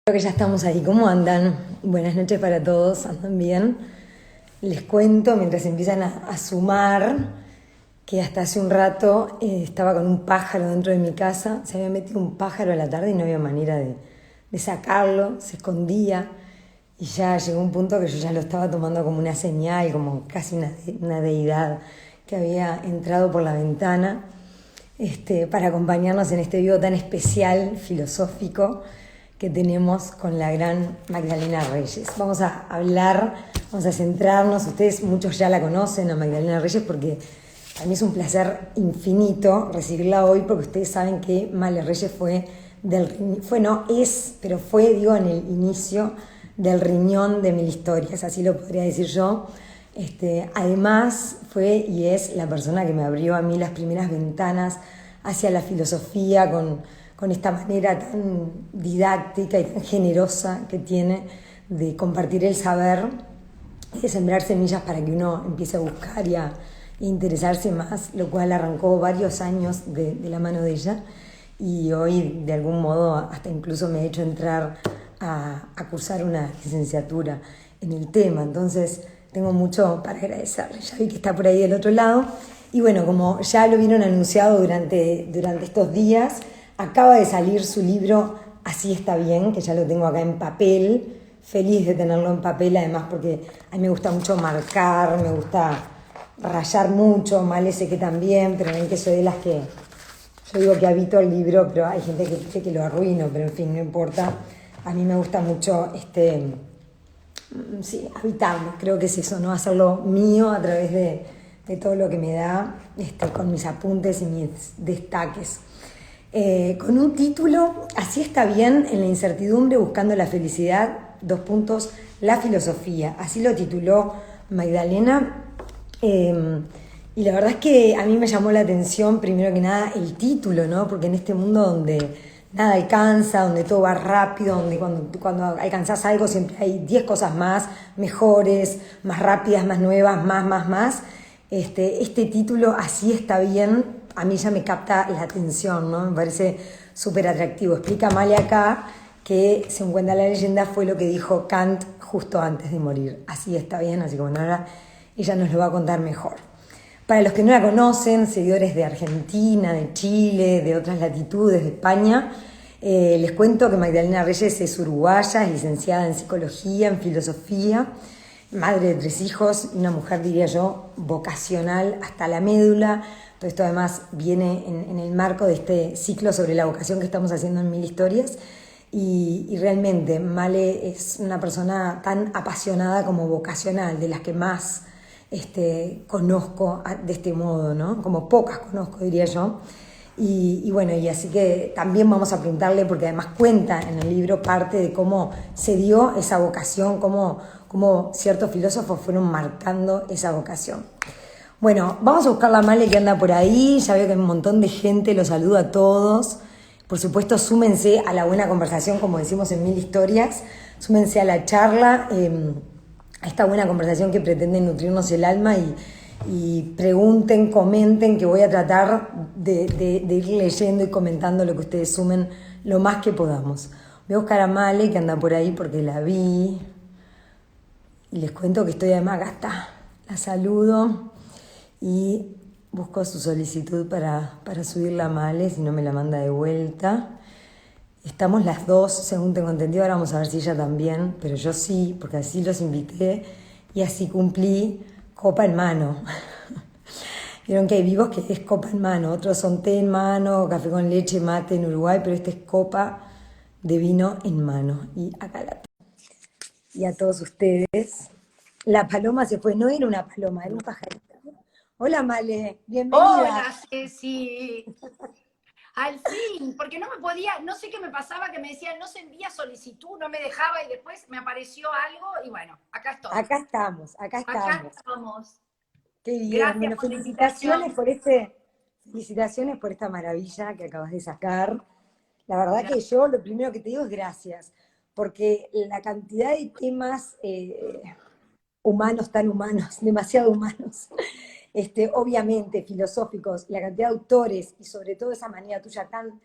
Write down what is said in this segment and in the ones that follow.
Creo que ya estamos ahí. ¿Cómo andan? Buenas noches para todos. ¿Andan bien? Les cuento, mientras empiezan a sumar, que hasta hace un rato estaba con un pájaro dentro de mi casa. Se había metido un pájaro a la tarde y no había manera de sacarlo. Se escondía. Y ya llegó un punto que yo ya lo estaba tomando como una señal, como casi una deidad que había entrado por la ventana para acompañarnos en este vivo tan especial, filosófico, que tenemos con la gran Magdalena Reyes. Vamos a hablar, vamos a centrarnos, ustedes muchos ya la conocen a Magdalena Reyes porque a mí es un placer infinito recibirla hoy porque ustedes saben que Male Reyes fue, digo, en el inicio del riñón de mil historias, así lo podría decir yo. Además fue y es la persona que me abrió a mí las primeras ventanas hacia la filosofía con esta manera tan didáctica y tan generosa que tiene de compartir el saber, de sembrar semillas para que uno empiece a buscar y a interesarse más, lo cual arrancó varios años de la mano de ella y hoy de algún modo hasta incluso me he hecho entrar a cursar una licenciatura en el tema. Entonces tengo mucho para agradecerle. Ya vi que está por ahí del otro lado. Y bueno, como ya lo vieron anunciado durante estos días, acaba de salir su libro Así está bien, que ya lo tengo acá en papel. Feliz de tenerlo en papel, además porque a mí me gusta mucho marcar, me gusta rayar mucho, Male sé que también, pero ven que soy de las que... Yo digo que habito el libro, pero hay gente que dice que lo arruino, pero en fin, no importa. A mí me gusta mucho sí, habitarlo, creo que es eso, ¿no? Hacerlo mío a través de todo lo que me da, con mis apuntes y mis destaques. Con un título, Así está bien, en la incertidumbre, buscando la felicidad, la filosofía. Así lo tituló Magdalena. Y la verdad es que a mí me llamó la atención, primero que nada, el título, ¿no? Porque en este mundo donde nada alcanza, donde todo va rápido, donde cuando alcanzás algo siempre hay 10 cosas más, mejores, más rápidas, más nuevas, más. Este título, Así está bien, a mí ya me capta la atención, ¿no? Me parece súper atractivo. Explica Male acá que, según cuenta la leyenda, fue lo que dijo Kant justo antes de morir. Así está bien, así que bueno, ahora ella nos lo va a contar mejor. Para los que no la conocen, seguidores de Argentina, de Chile, de otras latitudes, de España, les cuento que Magdalena Reyes es uruguaya, es licenciada en psicología, en filosofía, madre de 3 hijos, una mujer, diría yo, vocacional hasta la médula. Todo esto además viene en el marco de este ciclo sobre la vocación que estamos haciendo en Mil Historias. Y realmente Male es una persona tan apasionada como vocacional, de las que más conozco de este modo, ¿no? Como pocas conozco, diría yo. Y bueno, y así que también vamos a preguntarle, porque además cuenta en el libro parte de cómo se dio esa vocación, cómo ciertos filósofos fueron marcando esa vocación. Bueno, vamos a buscar la Male que anda por ahí, ya veo que hay un montón de gente, los saludo a todos. Por supuesto, súmense a la buena conversación, como decimos en Mil Historias, súmense a la charla, a esta buena conversación que pretende nutrirnos el alma y pregunten, comenten, que voy a tratar de ir leyendo y comentando lo que ustedes sumen lo más que podamos. Voy a buscar a Male, que anda por ahí porque la vi, y les cuento que estoy además, acá está, la saludo y busco su solicitud para subirla a Male, si no me la manda de vuelta. Estamos las dos, según tengo entendido, ahora vamos a ver si ella también, pero yo sí, porque así los invité y así cumplí copa en mano. Vieron que hay vivos que es copa en mano, otros son té en mano, café con leche, mate en Uruguay, pero este es copa de vino en mano. Y acá la tengo. Y a todos ustedes. La paloma se fue, no era una paloma, era un pajarito. Hola Male, bienvenida. Hola, Ceci. Al fin, porque no me podía, no sé qué me pasaba, que me decían, no se envía solicitud, no me dejaba y después me apareció algo y bueno, acá estoy. Acá estamos, acá Acá estamos. estamos. Qué bien, Gracias bueno, por la invitación. felicitaciones por esta maravilla que acabas de sacar. La verdad que Gracias. yo lo primero que te digo es gracias, porque la cantidad de temas humanos, tan humanos, demasiado humanos, obviamente filosóficos, la cantidad de autores y sobre todo esa manera tuya tan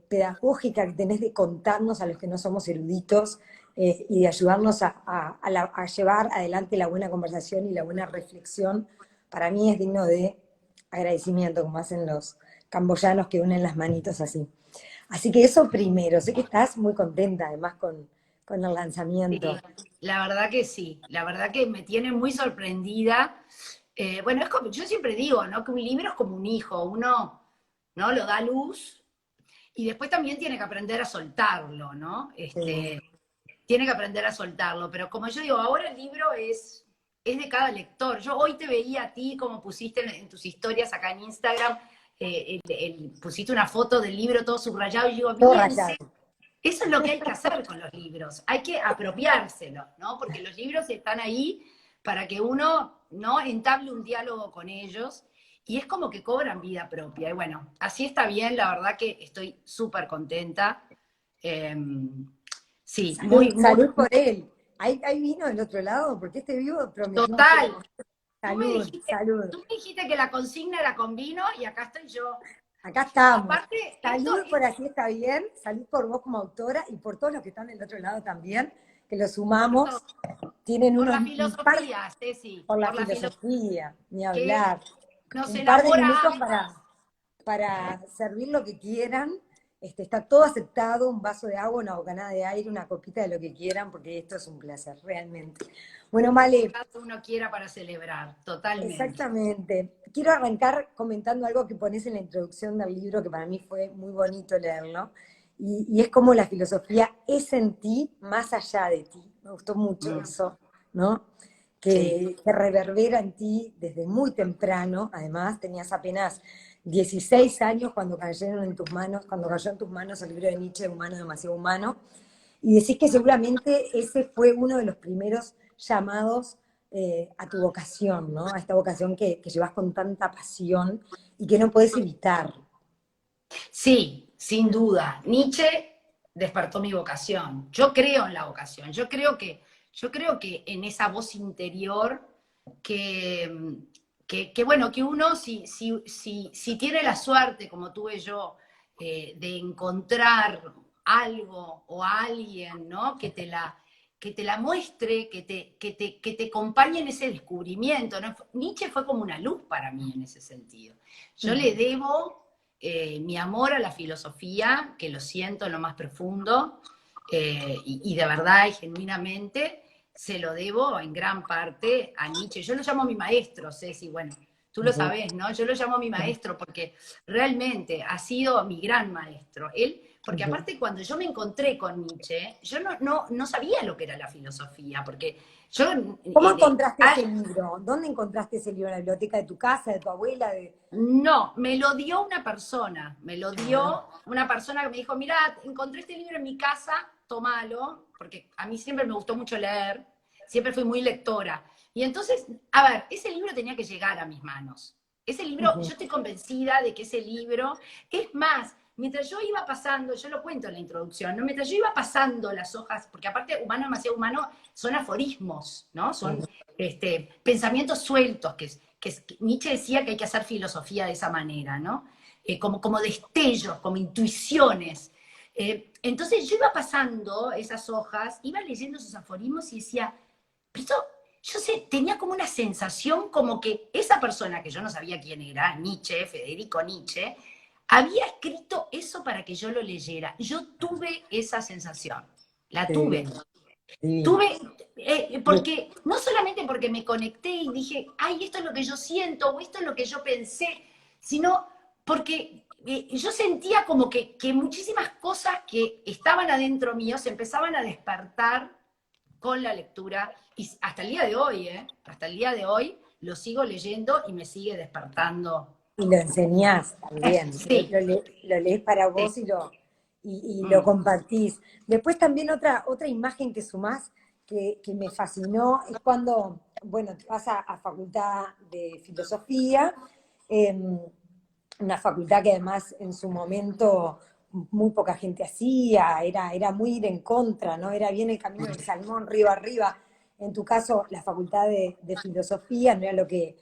pedagógica que tenés de contarnos a los que no somos eruditos y de ayudarnos a llevar adelante la buena conversación y la buena reflexión, para mí es digno de agradecimiento, como hacen los camboyanos que unen las manitos así. Así que eso primero, sé que estás muy contenta además con el lanzamiento. Sí, la verdad que sí, la verdad que me tiene muy sorprendida. Bueno, es como, yo siempre digo, ¿no? Que un libro es como un hijo, uno, ¿no? Lo da a luz y después también tiene que aprender a soltarlo, ¿no? Sí. Tiene que aprender a soltarlo, pero como yo digo, ahora el libro es de cada lector. Yo hoy te veía a ti, como pusiste en tus historias acá en Instagram, pusiste una foto del libro todo subrayado y digo, Todo bien, rayado. eso es lo que hay que hacer con los libros, hay que apropiárselos, ¿no? Porque los libros están ahí para que uno, ¿no? Entable un diálogo con ellos y es como que cobran vida propia. Y bueno, así está bien, la verdad que estoy súper contenta. Eh, sí, Salud, muy, muy, salud por él. ¿Hay vino del otro lado? Porque este vivo prometimos que total. era salud, salud. Tú me dijiste que la consigna era con vino y acá estoy yo. Acá estamos. Aparte, Salud por así está bien, salud por vos como autora y por todos los que están del otro lado también, que lo por, sumamos. Tienen por unos la un par filosofía, Ceci, por la por la filosofía filosofía, ni que hablar. nos Un par de enamora a minutos ambas. ¿Eh? para servir lo que quieran. Está todo aceptado, un vaso de agua, una bocanada de aire, una copita de lo que quieran, porque esto es un placer, realmente. Bueno, Lo que Male, cada uno quiera para celebrar, totalmente. exactamente. Quiero arrancar comentando algo que pones en la introducción del libro, que para mí fue muy bonito leerlo, y es como la filosofía es en ti más allá de ti. Me gustó mucho Mm, eso, ¿no? sí, Que reverbera en ti desde muy temprano, además tenías apenas 16 años cuando cayeron en tus manos, cuando cayó en tus manos el libro de Nietzsche, Humano, demasiado humano, y decís que seguramente ese fue uno de los primeros llamados a tu vocación, ¿no? A esta vocación que llevas con tanta pasión y que no puedes evitar. sí, sin duda. Nietzsche despertó mi vocación. Yo creo en la vocación. Yo creo que en esa voz interior que, que bueno, que uno si tiene la suerte, como tuve yo, de encontrar algo o a alguien, ¿no? Que te la muestre, que te acompañe en ese descubrimiento, ¿no? Nietzsche fue como una luz para mí en ese sentido. Yo le debo mi amor a la filosofía, que lo siento en lo más profundo, y de verdad y genuinamente se lo debo en gran parte a Nietzsche. Yo lo llamo mi maestro, Ceci, bueno, tú lo sabés, ¿no? Yo lo llamo mi maestro porque realmente ha sido mi gran maestro. Él, porque aparte cuando yo me encontré con Nietzsche, yo no sabía lo que era la filosofía, porque yo... ¿Cómo encontraste ese libro? ¿Dónde encontraste ese libro? ¿En la biblioteca de tu casa, de tu abuela? No, me lo dio una persona, me lo Ah, dio una persona que me dijo, mira, encontré este libro en mi casa, tómalo, porque a mí siempre me gustó mucho leer, siempre fui muy lectora. Y entonces, a ver, ese libro tenía que llegar a mis manos. Ese libro, yo estoy convencida de que ese libro, es más, mientras yo iba pasando, yo lo cuento en la introducción, ¿no? Mientras yo iba pasando las hojas, porque aparte humano demasiado humano son aforismos, ¿no? Son pensamientos sueltos que Nietzsche decía que hay que hacer filosofía de esa manera, ¿no? Como destellos, como intuiciones. Entonces yo iba pasando esas hojas, iba leyendo esos aforismos y decía, pero esto, yo sé, tenía como una sensación como que esa persona, que yo no sabía quién era, Nietzsche, Federico Nietzsche, había escrito eso para que yo lo leyera. Yo tuve esa sensación, la qué tuve. divino, divino. Tuve, porque no solamente porque me conecté y dije, ay, esto es lo que yo siento o esto es lo que yo pensé, sino porque yo sentía como que muchísimas cosas que estaban adentro mío se empezaban a despertar con la lectura y hasta el día de hoy, hasta el día de hoy lo sigo leyendo y me sigue despertando. Y lo enseñás también, Sí, lo lees para sí. vos y lo Mm. compartís. Después también otra imagen que sumás que me fascinó es cuando, bueno, te vas a Facultad de Filosofía, una facultad que además en su momento muy poca gente hacía, era muy ir en contra, ¿no? Era bien el camino del salmón, río arriba. En tu caso, la Facultad de Filosofía no era lo que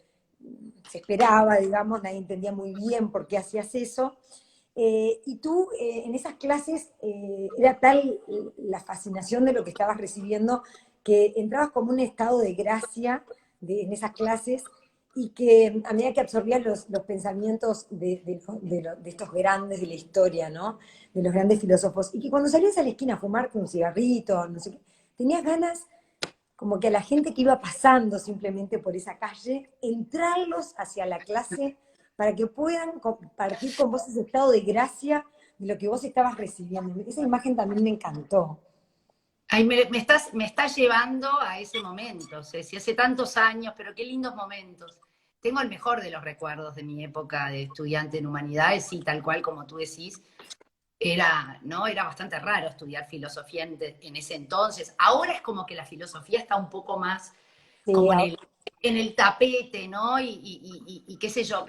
se esperaba, digamos, nadie entendía muy bien por qué hacías eso. Y tú en esas clases era tal la fascinación de lo que estabas recibiendo que entrabas como un estado de gracia en esas clases y que a medida que absorbías los pensamientos de estos grandes de la historia, ¿no? De los grandes filósofos, y que cuando salías a la esquina a fumarte un cigarrito, no sé qué, tenías ganas como que a la gente que iba pasando simplemente por esa calle, entrarlos hacia la clase para que puedan compartir con vos ese estado de gracia de lo que vos estabas recibiendo. Esa imagen también me encantó. Ay, me estás llevando a ese momento, Ceci, hace tantos años, pero qué lindos momentos. Tengo el mejor de los recuerdos de mi época de estudiante en humanidades, y tal cual como tú decís, ¿no? Era bastante raro estudiar filosofía en ese entonces. Ahora es como que la filosofía está un poco más Sí, como en el tapete, ¿no? Y qué sé yo,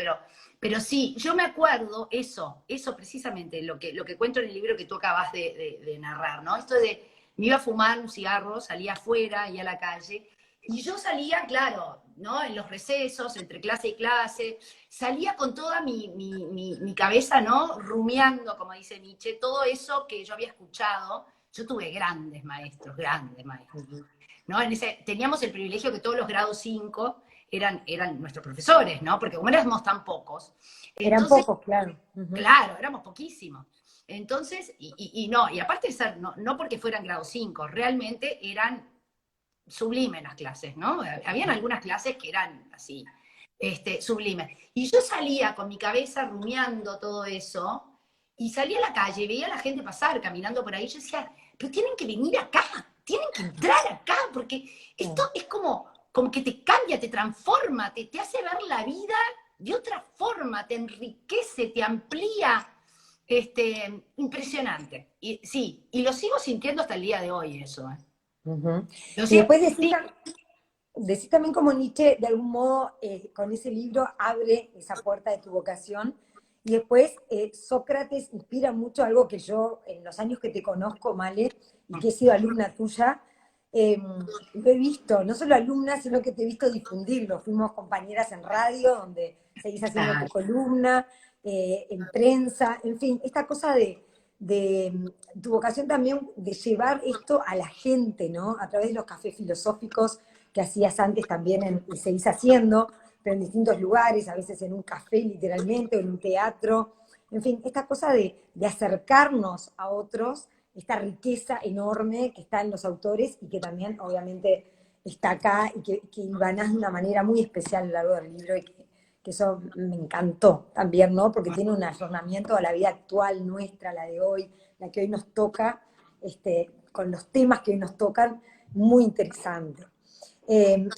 pero sí, yo me acuerdo eso precisamente, lo que cuento en el libro que tú acabas de narrar, ¿no? Esto de, me iba a fumar un cigarro, salía afuera y a la calle, y yo salía, claro, ¿no? En los recesos, entre clase y clase, salía con toda mi cabeza, ¿no? Rumiando, como dice Nietzsche, todo eso que yo había escuchado. Yo tuve grandes maestros. ¿No? Teníamos el privilegio que todos los grados 5 eran nuestros profesores, ¿no? Porque como éramos tan pocos, eran entonces, pocos, claro. claro, éramos poquísimos. Entonces, no, y aparte de ser, no porque fueran grados 5, realmente eran sublimes las clases, ¿no? Habían algunas clases que eran así, sublimes. Y yo salía con mi cabeza rumiando todo eso, y salía a la calle, veía a la gente pasar, caminando por ahí, yo decía, pero tienen que venir acá, tienen que entrar acá, porque esto es como que te cambia, te transforma, te hace ver la vida de otra forma, te enriquece, te amplía. Impresionante. Y sí, y lo sigo sintiendo hasta el día de hoy eso. Ujú. Lo Y sigo, después sí, decís también como Nietzsche, de algún modo, con ese libro abre esa puerta de tu vocación. Y después Sócrates inspira mucho algo que yo, en los años que te conozco, Male, y que he sido alumna tuya, eh, lo he visto, no solo alumna, sino que te he visto difundirlo. Fuimos compañeras en radio, donde seguís haciendo tu claro. columna, en prensa, en fin, esta cosa de tu vocación también de llevar esto a la gente, ¿no? A través de los cafés filosóficos que hacías antes también y seguís haciendo, pero en distintos lugares, a veces en un café literalmente, o en un teatro. En fin, esta cosa de acercarnos a otros, esta riqueza enorme que está en los autores y que también obviamente está acá y que hilvanás de una manera muy especial a lo largo del libro y que eso me encantó también, ¿no? Porque tiene un ayornamiento a la vida actual nuestra, la de hoy, la que hoy nos toca, con los temas que hoy nos tocan, muy interesante.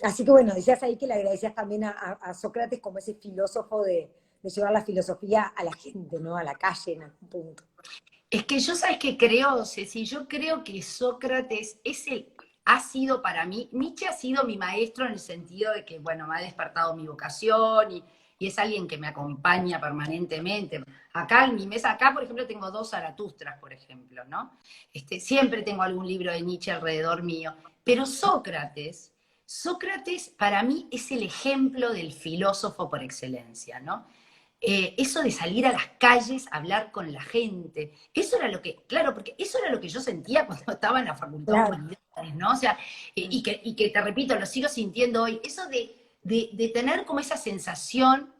Así que bueno, decías ahí que le agradecías también a Sócrates como ese filósofo de llevar la filosofía a la gente, ¿no? A la calle en algún punto. Es que yo, ¿sabes qué creo, Ceci? Yo creo que Sócrates ha sido para mí, Nietzsche ha sido mi maestro en el sentido de que, bueno, me ha despertado mi vocación y es alguien que me acompaña permanentemente. Acá en mi mesa, acá por ejemplo tengo dos Zaratustras, por ejemplo, ¿no? Siempre tengo algún libro de Nietzsche alrededor mío. Pero Sócrates para mí es el ejemplo del filósofo por excelencia, ¿no? Eso de salir a las calles a hablar con la gente, eso era lo que, claro, porque eso era lo que yo sentía cuando estaba en la Facultad de Claro. Humanidades, ¿no? O sea, y que te repito, lo sigo sintiendo hoy, eso de tener como esa sensación,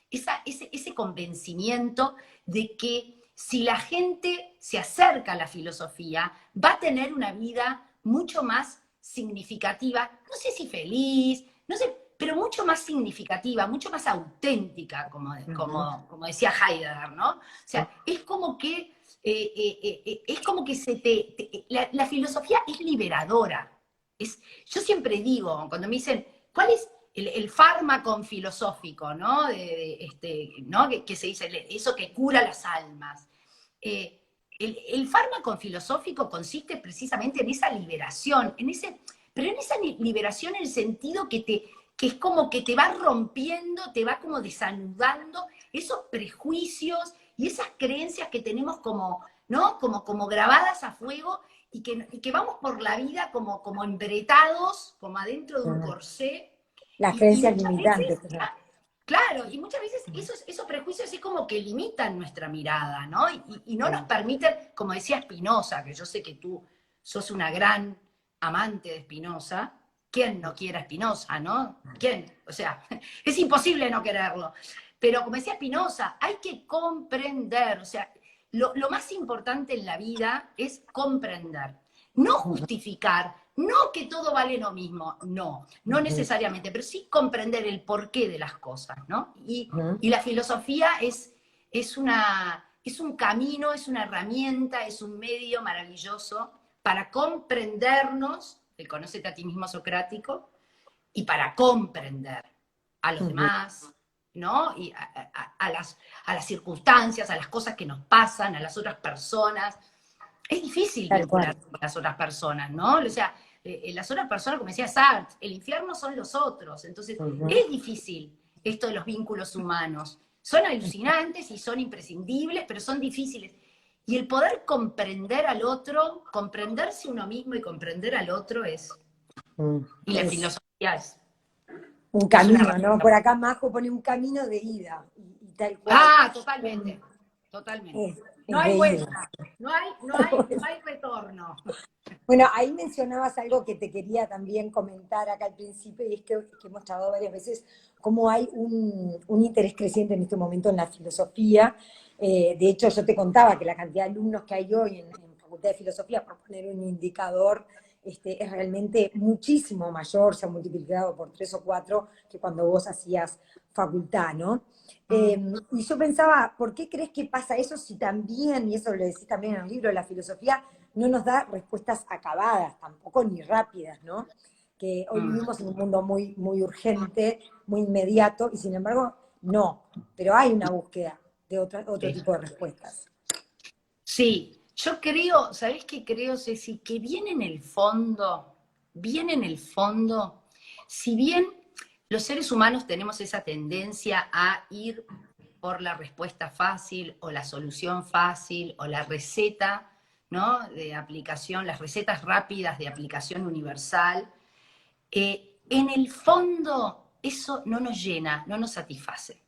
ese convencimiento de que si la gente se acerca a la filosofía, va a tener una vida mucho más significativa, no sé si feliz, no sé, pero mucho más significativa, mucho más auténtica, Ujú. como decía Heidegger, ¿no? O sea, es como que la filosofía es liberadora. Yo siempre digo, cuando me dicen, ¿cuál es el fármaco filosófico, ¿no? ¿no? Que se dice, eso que cura las almas. El fármaco filosófico consiste precisamente en esa liberación, pero en esa liberación en el sentido que es como que te va rompiendo, te va como desanudando esos prejuicios y esas creencias que tenemos como, ¿no? Como grabadas a fuego y que vamos por la vida como embretados, como adentro de un corsé, Las y creencias muchas veces limitantes, ¿no? Claro, y muchas veces esos prejuicios es como que limitan nuestra mirada, ¿no? Y no nos permiten, como decía Spinoza, que yo sé que tú sos una gran amante de Spinoza, ¿quién no quiere a Spinoza, no? ¿Quién? O sea, es imposible no quererlo. Pero como decía Spinoza, hay que comprender, o sea, lo más importante en la vida es comprender, no justificar, no que todo vale lo mismo, no necesariamente, pero sí comprender el porqué de las cosas, ¿no? Y la filosofía es un camino, es una herramienta, es un medio maravilloso para comprendernos, el conócete a ti mismo socrático, y para comprender a los demás, ¿no? Y a las circunstancias, a las cosas que nos pasan, a las otras personas. Es difícil Tal cual. vincularse con las otras personas, ¿no? O sea, las otras personas, como decía Sartre, el infierno son los otros. Entonces, es difícil esto de los vínculos humanos. Son alucinantes y son imprescindibles, pero son difíciles. Y el poder comprender al otro, comprenderse uno mismo y comprender al otro y la Es filosofía un es una camino, ¿no? herramienta. Por acá Majo pone un camino de ida, y tal cual. Ah, Em, totalmente, totalmente. Es, No es hay de ida. vuelta, no hay retorno. Bueno, ahí mencionabas algo que te quería también comentar acá al principio, y es que hemos charlado varias veces cómo hay un interés creciente en este momento en la filosofía. De hecho, yo te contaba que la cantidad de alumnos que hay hoy en Facultad de Filosofía, por poner un indicador, es realmente muchísimo mayor, se ha multiplicado por 3 o 4 que cuando vos hacías facultad, ¿no? Y yo pensaba, ¿por qué crees que pasa eso si también, y eso lo decís también en el libro, la filosofía no nos da respuestas acabadas, tampoco ni rápidas, ¿no? Que hoy Mm, vivimos en un mundo muy, muy urgente, muy inmediato, y sin embargo, no. Pero hay una búsqueda de otro sí. tipo de respuestas. Sí, yo creo, ¿sabés qué creo, Ceci? Que viene en el fondo, si bien los seres humanos tenemos esa tendencia a ir por la respuesta fácil o la solución fácil o la receta, ¿no? De aplicación, las recetas rápidas de aplicación universal, en el fondo eso no nos llena, no nos satisface.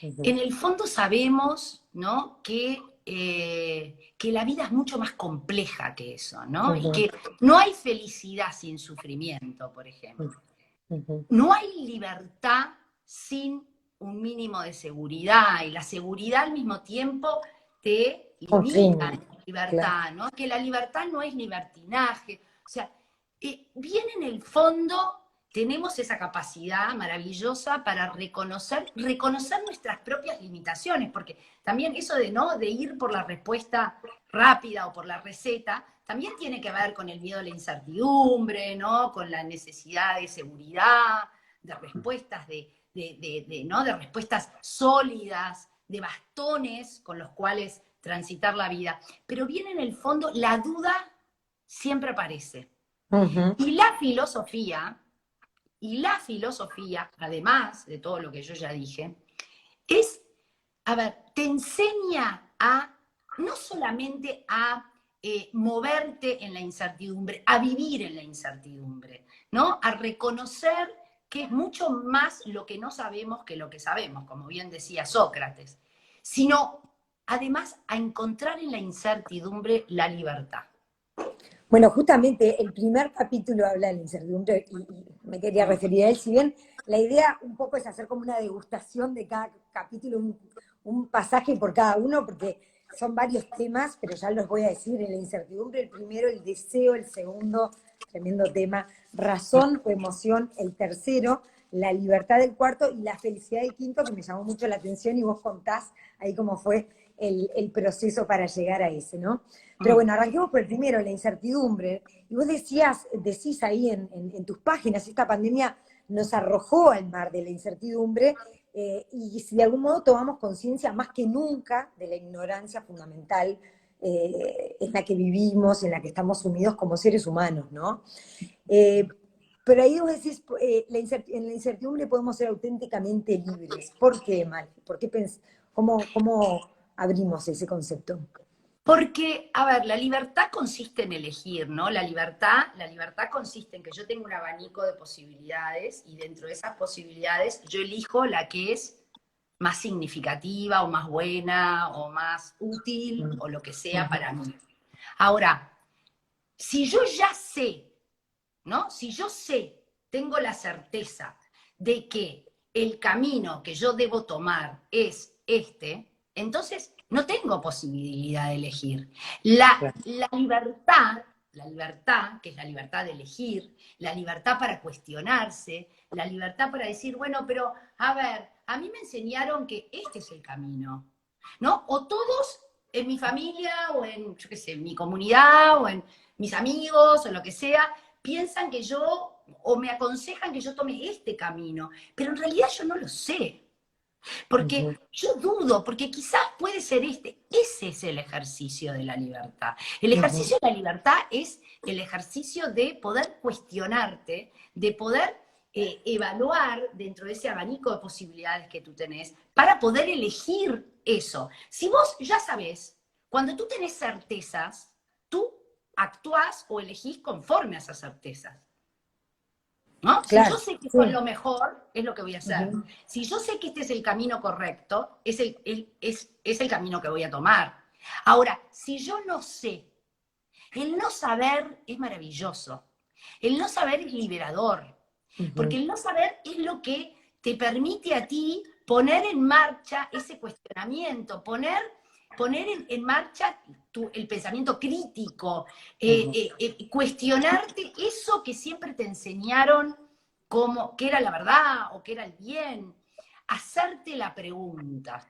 Ujú, En el fondo sabemos, ¿no? Que la vida es mucho más compleja que eso, ¿no? Y ujú, que no hay felicidad sin sufrimiento, por ejemplo. ujú. No hay libertad sin un mínimo de seguridad, y la seguridad al mismo tiempo te limita Confirmo, en tu claro. libertad, ¿no? Que la libertad no es libertinaje. O sea, bien en el fondo tenemos esa capacidad maravillosa para reconocer nuestras propias limitaciones, porque también eso de, ¿no? De ir por la respuesta rápida o por la receta, también tiene que ver con el miedo a la incertidumbre, ¿no? Con la necesidad de seguridad, de respuestas, ¿no? De respuestas sólidas, de bastones con los cuales transitar la vida. Pero bien en el fondo, la duda siempre aparece. Ujú. Y la filosofía, y la filosofía, además de todo lo que yo ya dije, es, a ver, te enseña a no solamente a moverte en la incertidumbre, a vivir en la incertidumbre, ¿no? A reconocer que es mucho más lo que no sabemos que lo que sabemos, como bien decía Sócrates, sino además a encontrar en la incertidumbre la libertad. Bueno, justamente el primer capítulo habla de la incertidumbre, y me quería referir a él. Si bien la idea un poco es hacer como una degustación de cada capítulo, un pasaje por cada uno, porque son varios temas, pero ya los voy a decir. En la incertidumbre, el primero, el deseo; el segundo, tremendo tema, razón o emoción; el tercero, la libertad; del cuarto, y la felicidad; del quinto, que me llamó mucho la atención, y vos contás ahí cómo fue el proceso para llegar a ese, ¿no? Pero bueno, arranquemos por el primero, la incertidumbre. Y vos decís ahí en tus páginas, esta pandemia nos arrojó al mar de la incertidumbre, y si de algún modo tomamos conciencia más que nunca de la ignorancia fundamental en la que vivimos, en la que estamos sumidos como seres humanos, ¿no? Eh, pero ahí vos decís, en la incertidumbre podemos ser auténticamente libres. ¿Por qué, Mal? ¿Por qué cómo abrimos ese concepto? Porque, a ver, la libertad consiste en elegir, ¿no? La libertad consiste en que yo tengo un abanico de posibilidades y dentro de esas posibilidades yo elijo la que es más significativa o más buena o más útil o lo que sea para mí. Ahora, si yo ya sé, ¿no? Si yo sé, tengo la certeza de que el camino que yo debo tomar es este, entonces no tengo posibilidad de elegir. La libertad, que es la libertad de elegir, la libertad para cuestionarse, la libertad para decir, bueno, pero a ver, a mí me enseñaron que este es el camino, ¿no? O todos en mi familia o en, yo qué sé, en mi comunidad o en mis amigos o lo que sea, piensan que yo, o me aconsejan que yo tome este camino, pero en realidad yo no lo sé. Porque yo dudo, porque quizás puede ser este. Ese es el ejercicio de la libertad. El ejercicio de la libertad es el ejercicio de poder cuestionarte, de poder evaluar dentro de ese abanico de posibilidades que tú tenés para poder elegir eso. Si vos ya sabés, cuando tú tenés certezas, tú actuás o elegís conforme a esas certezas. ¿No? Si yo Claro, sé que sí. eso es lo mejor, es lo que voy a hacer. Si yo sé que este es el camino correcto, es el camino que voy a tomar. Ahora, si yo no sé, el no saber es maravilloso. El no saber es liberador. Porque el no saber es lo que te permite a ti poner en marcha ese cuestionamiento, poner en marcha el pensamiento crítico, cuestionarte eso que siempre te enseñaron como que era la verdad o que era el bien, hacerte la pregunta.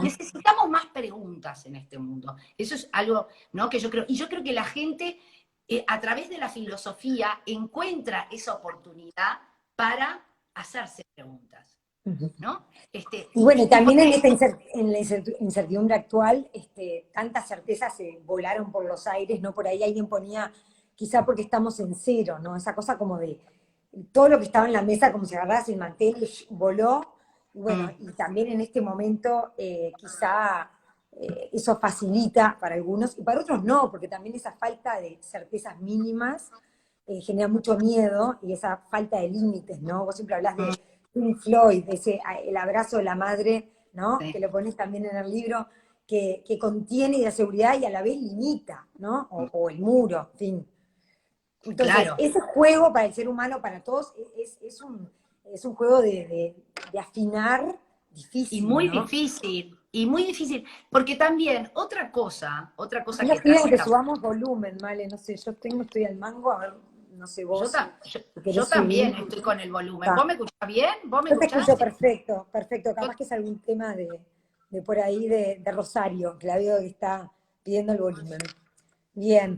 Necesitamos más preguntas en este mundo. Eso es algo, ¿no?, que yo creo. Y yo creo que la gente, a través de la filosofía, encuentra esa oportunidad para hacerse preguntas, ¿no? Y bueno, y también en Porque, esta en la incertidumbre actual, tantas certezas se volaron por los aires, ¿no? Por ahí alguien ponía, quizá porque estamos en cero, ¿no? Esa cosa como de todo lo que estaba en la mesa, como si agarras el mantel y voló. Y bueno, y también en este momento quizá eso facilita para algunos y para otros no, porque también esa falta de certezas mínimas genera mucho miedo y esa falta de límites, ¿no? Vos siempre hablas de Pink Floyd, de ese, el abrazo de la madre, ¿no? Que sí, lo pones también en el libro, que contiene y da seguridad y a la vez limita, ¿no? O el muro, en fin. Entonces, claro, ese juego para el ser humano, para todos, es un juego de afinar difícil, ¿no? y muy difícil, porque también otra cosa Y nos que trae piden que esta. subamos volumen, ¿vale? No sé, estoy al mango, a ver, no sé Yo, vos, si yo querés subir. también estoy con el volumen. ¿Vos Está. me escuchás bien? ¿Vos me Yo te escucho escuchás? perfecto, perfecto. Yo- Capaz que es algún tema de por ahí de Rosario, que la veo que está pidiendo el volumen. Bien.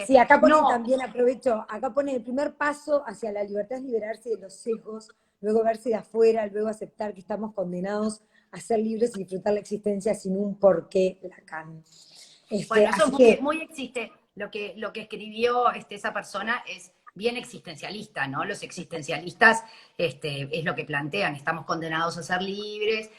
Sí, acá ponen no, también, aprovecho, acá ponen el primer paso hacia la libertad es liberarse de los sesgos, luego verse de afuera, luego aceptar que estamos condenados a ser libres y disfrutar la existencia sin un porqué, Lacan. bueno, eso es Así muy, que, muy existe. Lo que escribió esa persona es bien existencialista, ¿no? Los existencialistas es lo que plantean, estamos condenados a ser libres,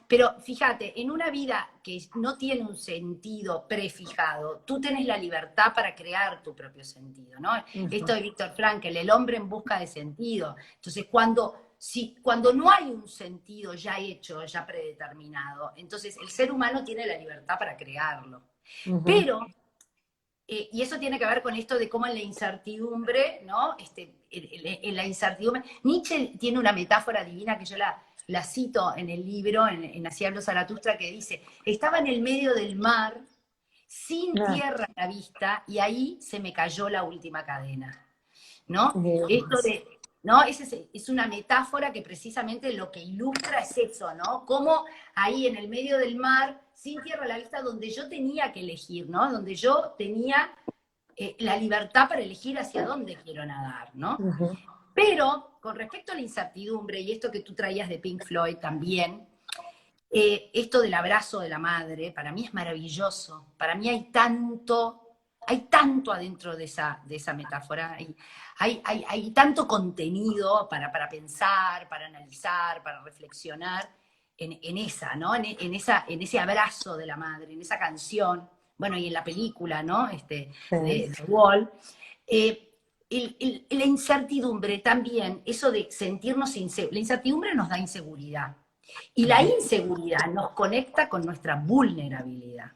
pero fíjate, en una vida que no tiene un sentido prefijado, tú tienes la libertad para crear tu propio sentido, ¿no? Esto de Víctor Frankl, el hombre en busca de sentido. Entonces, cuando no hay un sentido ya hecho, ya predeterminado, entonces el ser humano tiene la libertad para crearlo. Pero, y eso tiene que ver con esto de cómo en la incertidumbre, ¿no? En la incertidumbre, Nietzsche tiene una metáfora divina que yo la cito en el libro, en Así habló Zaratustra, que dice, estaba en el medio del mar, sin ah, tierra a la vista, y ahí se me cayó la última cadena. ¿No? eh, Esto de, ¿no? Es una metáfora que precisamente lo que ilustra es eso, ¿no? Como ahí en el medio del mar, sin tierra a la vista, donde yo tenía que elegir, ¿no? Donde yo tenía la libertad para elegir hacia dónde quiero nadar, ¿no? Pero con respecto a la incertidumbre, y esto que tú traías de Pink Floyd también, esto del abrazo de la madre, para mí es maravilloso. Para mí hay tanto adentro de esa metáfora, hay tanto contenido para pensar, para analizar, para reflexionar, en esa, ¿no? En ese abrazo de la madre, en esa canción, bueno, y en la película, ¿no? De Wall. La incertidumbre también, eso de sentirnos inseguros, la incertidumbre nos da inseguridad. Y la inseguridad nos conecta con nuestra vulnerabilidad.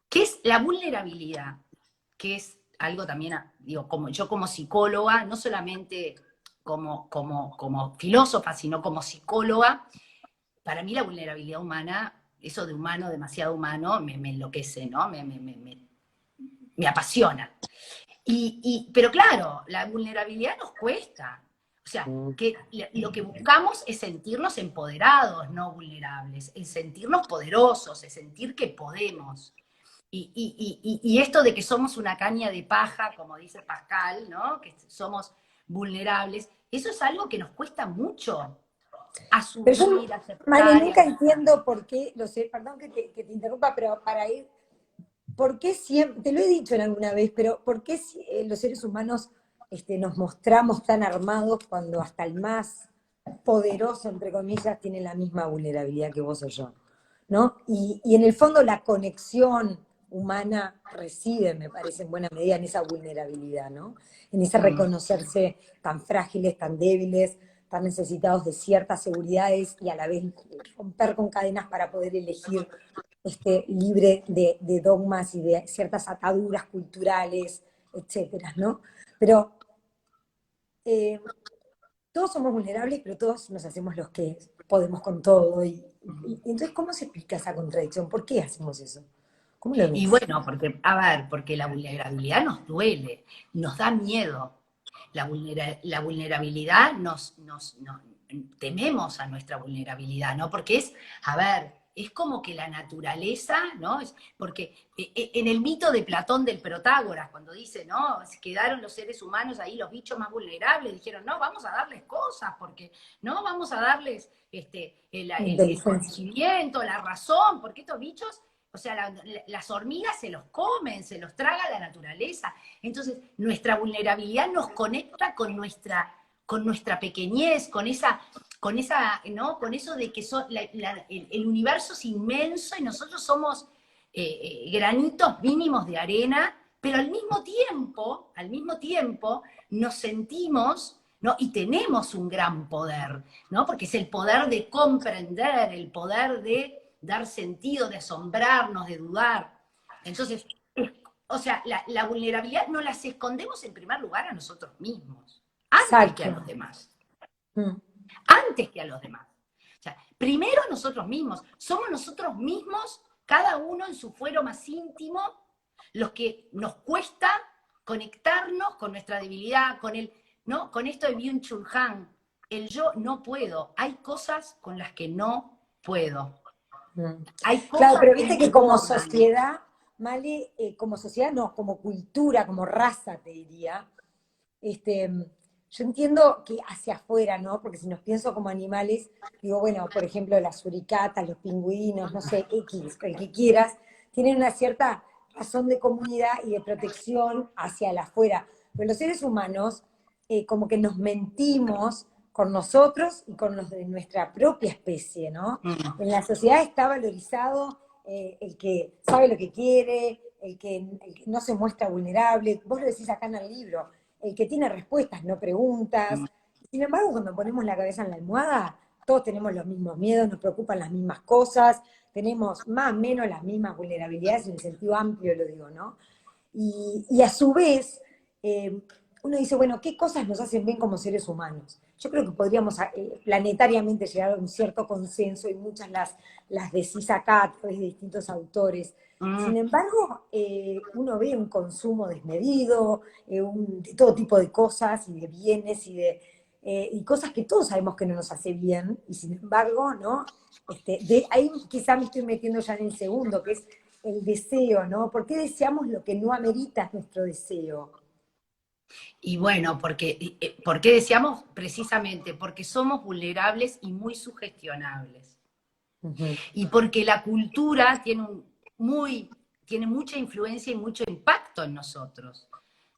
¿Qué es la vulnerabilidad? Que es algo también, digo, yo como psicóloga, no solamente como filósofa, sino como psicóloga, para mí la vulnerabilidad humana, eso de humano, demasiado humano, me enloquece, ¿no? Me apasiona. Pero claro, la vulnerabilidad nos cuesta. O sea, que lo que buscamos es sentirnos empoderados, no vulnerables, es sentirnos poderosos, es sentir que podemos. Y esto de que somos una caña de paja, como dice Pascal, ¿no? Que somos vulnerables, eso es algo que nos cuesta mucho Pero yo, asumir, Male, aceptar y nunca abrazar. entiendo por qué, lo sé, perdón que te interrumpa, pero para ir, ¿por qué siempre, te lo he dicho en alguna vez, pero por qué los seres humanos nos mostramos tan armados cuando hasta el más poderoso, entre comillas, tiene la misma vulnerabilidad que vos o yo? ¿No? Y en el fondo la conexión humana reside, me parece, en buena medida en esa vulnerabilidad, ¿no? En ese reconocerse tan frágiles, tan débiles, tan necesitados de ciertas seguridades y a la vez romper con cadenas para poder elegir libre de dogmas y de ciertas ataduras culturales, etcétera, ¿no? Pero todos somos vulnerables, pero todos nos hacemos los que podemos con todo. Y entonces, ¿cómo se explica esa contradicción? ¿Por qué hacemos eso? ¿Cómo lo Y ves? bueno, porque, a ver, porque la vulnerabilidad nos duele, nos da miedo. La vulnerabilidad tememos a nuestra vulnerabilidad, ¿no? Porque es, a ver, es como que la naturaleza, ¿no? Porque en el mito de Platón del Protágoras, cuando dice, ¿no? Quedaron los seres humanos ahí, los bichos más vulnerables, dijeron, no, vamos a darles cosas, porque no, vamos a darles el Inteligencia. conocimiento, la razón, porque estos bichos, o sea, las hormigas se los comen, se los traga la naturaleza. Entonces, nuestra vulnerabilidad nos conecta con nuestra pequeñez, ¿no? Con eso de que el universo es inmenso y nosotros somos granitos mínimos de arena, pero al mismo tiempo nos sentimos, ¿no? Y tenemos un gran poder, ¿no? Porque es el poder de comprender, el poder de dar sentido, de asombrarnos, de dudar. Entonces, o sea, la vulnerabilidad no las escondemos en primer lugar a nosotros mismos, antes que a Exacto. los demás, Mm. antes que a los demás. O sea, primero nosotros mismos, somos nosotros mismos, cada uno en su fuero más íntimo, los que nos cuesta conectarnos con nuestra debilidad, ¿no? Con esto de Byung-Chul Han, el yo no puedo, hay cosas con las que no puedo, Mm. hay Claro, cosas pero que viste me que como importan. sociedad, Male, como sociedad no, como cultura, como raza, te diría, este, yo entiendo que hacia afuera, ¿no? Porque si nos pienso como animales, digo, bueno, por ejemplo, las suricatas, los pingüinos, no sé, X, el que quieras, tienen una cierta razón de comunidad y de protección hacia el afuera. Pero los seres humanos, como que nos mentimos con nosotros y con los de nuestra propia especie, ¿no? Mm. En la sociedad está valorizado el que sabe lo que quiere, el que no se muestra vulnerable. Vos lo decís acá en el libro, el que tiene respuestas, no preguntas. Sin embargo, cuando ponemos la cabeza en la almohada, todos tenemos los mismos miedos, nos preocupan las mismas cosas, tenemos más o menos las mismas vulnerabilidades en el sentido amplio, lo digo, ¿no? Y a su vez, uno dice, bueno, ¿qué cosas nos hacen bien como seres humanos? Yo creo que podríamos planetariamente llegar a un cierto consenso y muchas las decís acá a través de distintos autores. Mm. Sin embargo, uno ve un consumo desmedido, de todo tipo de cosas y de bienes y cosas que todos sabemos que no nos hace bien, y sin embargo, ¿no? De ahí quizá me estoy metiendo ya en el segundo, que es el deseo, ¿no? ¿Por qué deseamos lo que no amerita nuestro deseo? Y bueno, ¿por qué decíamos? Precisamente porque somos vulnerables y muy sugestionables. Ujú. Y porque la cultura tiene mucha influencia y mucho impacto en nosotros,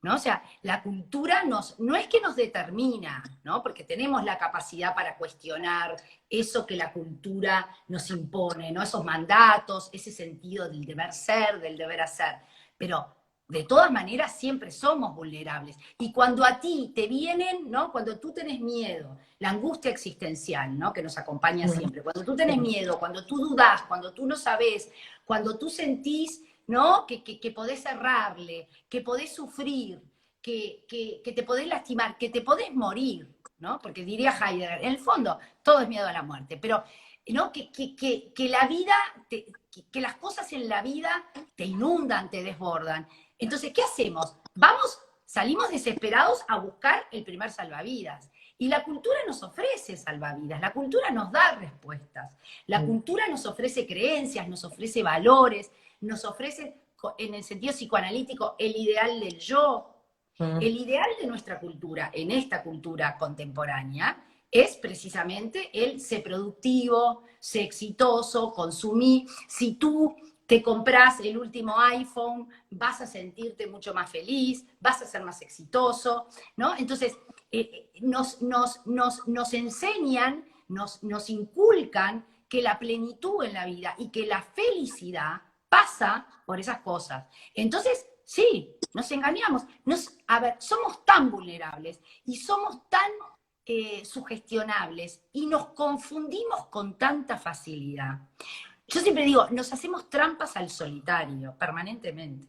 ¿no? O sea, la cultura no es que nos determina, ¿no? Porque tenemos la capacidad para cuestionar eso que la cultura nos impone, ¿no? Esos mandatos, ese sentido del deber ser, del deber hacer. Pero de todas maneras siempre somos vulnerables. Y cuando a ti te vienen, ¿no? Cuando tú tenés miedo, la angustia existencial, ¿no? Que nos acompaña siempre. Cuando tú tenés miedo, cuando tú dudás, cuando tú no sabés, cuando tú sentís, ¿no? Que podés errarle, que podés sufrir, que te podés lastimar, que te podés morir, ¿no? Porque diría Heidegger, en el fondo, todo es miedo a la muerte, pero ¿no? Que la vida, que las cosas en la vida te inundan, te desbordan. Entonces, ¿qué hacemos? Salimos desesperados a buscar el primer salvavidas. Y la cultura nos ofrece salvavidas, la cultura nos da respuestas, la cultura nos ofrece creencias, nos ofrece valores, nos ofrece, en el sentido psicoanalítico, el ideal del yo. El ideal de nuestra cultura, en esta cultura contemporánea, es precisamente el ser productivo, ser exitoso, consumir. Si tú te compras el último iPhone, vas a sentirte mucho más feliz, vas a ser más exitoso, ¿no? Entonces, nos enseñan, nos inculcan que la plenitud en la vida y que la felicidad pasa por esas cosas. Entonces, sí, nos engañamos. A ver, somos tan vulnerables y somos tan sugestionables y nos confundimos con tanta facilidad. Yo siempre digo, nos hacemos trampas al solitario, permanentemente.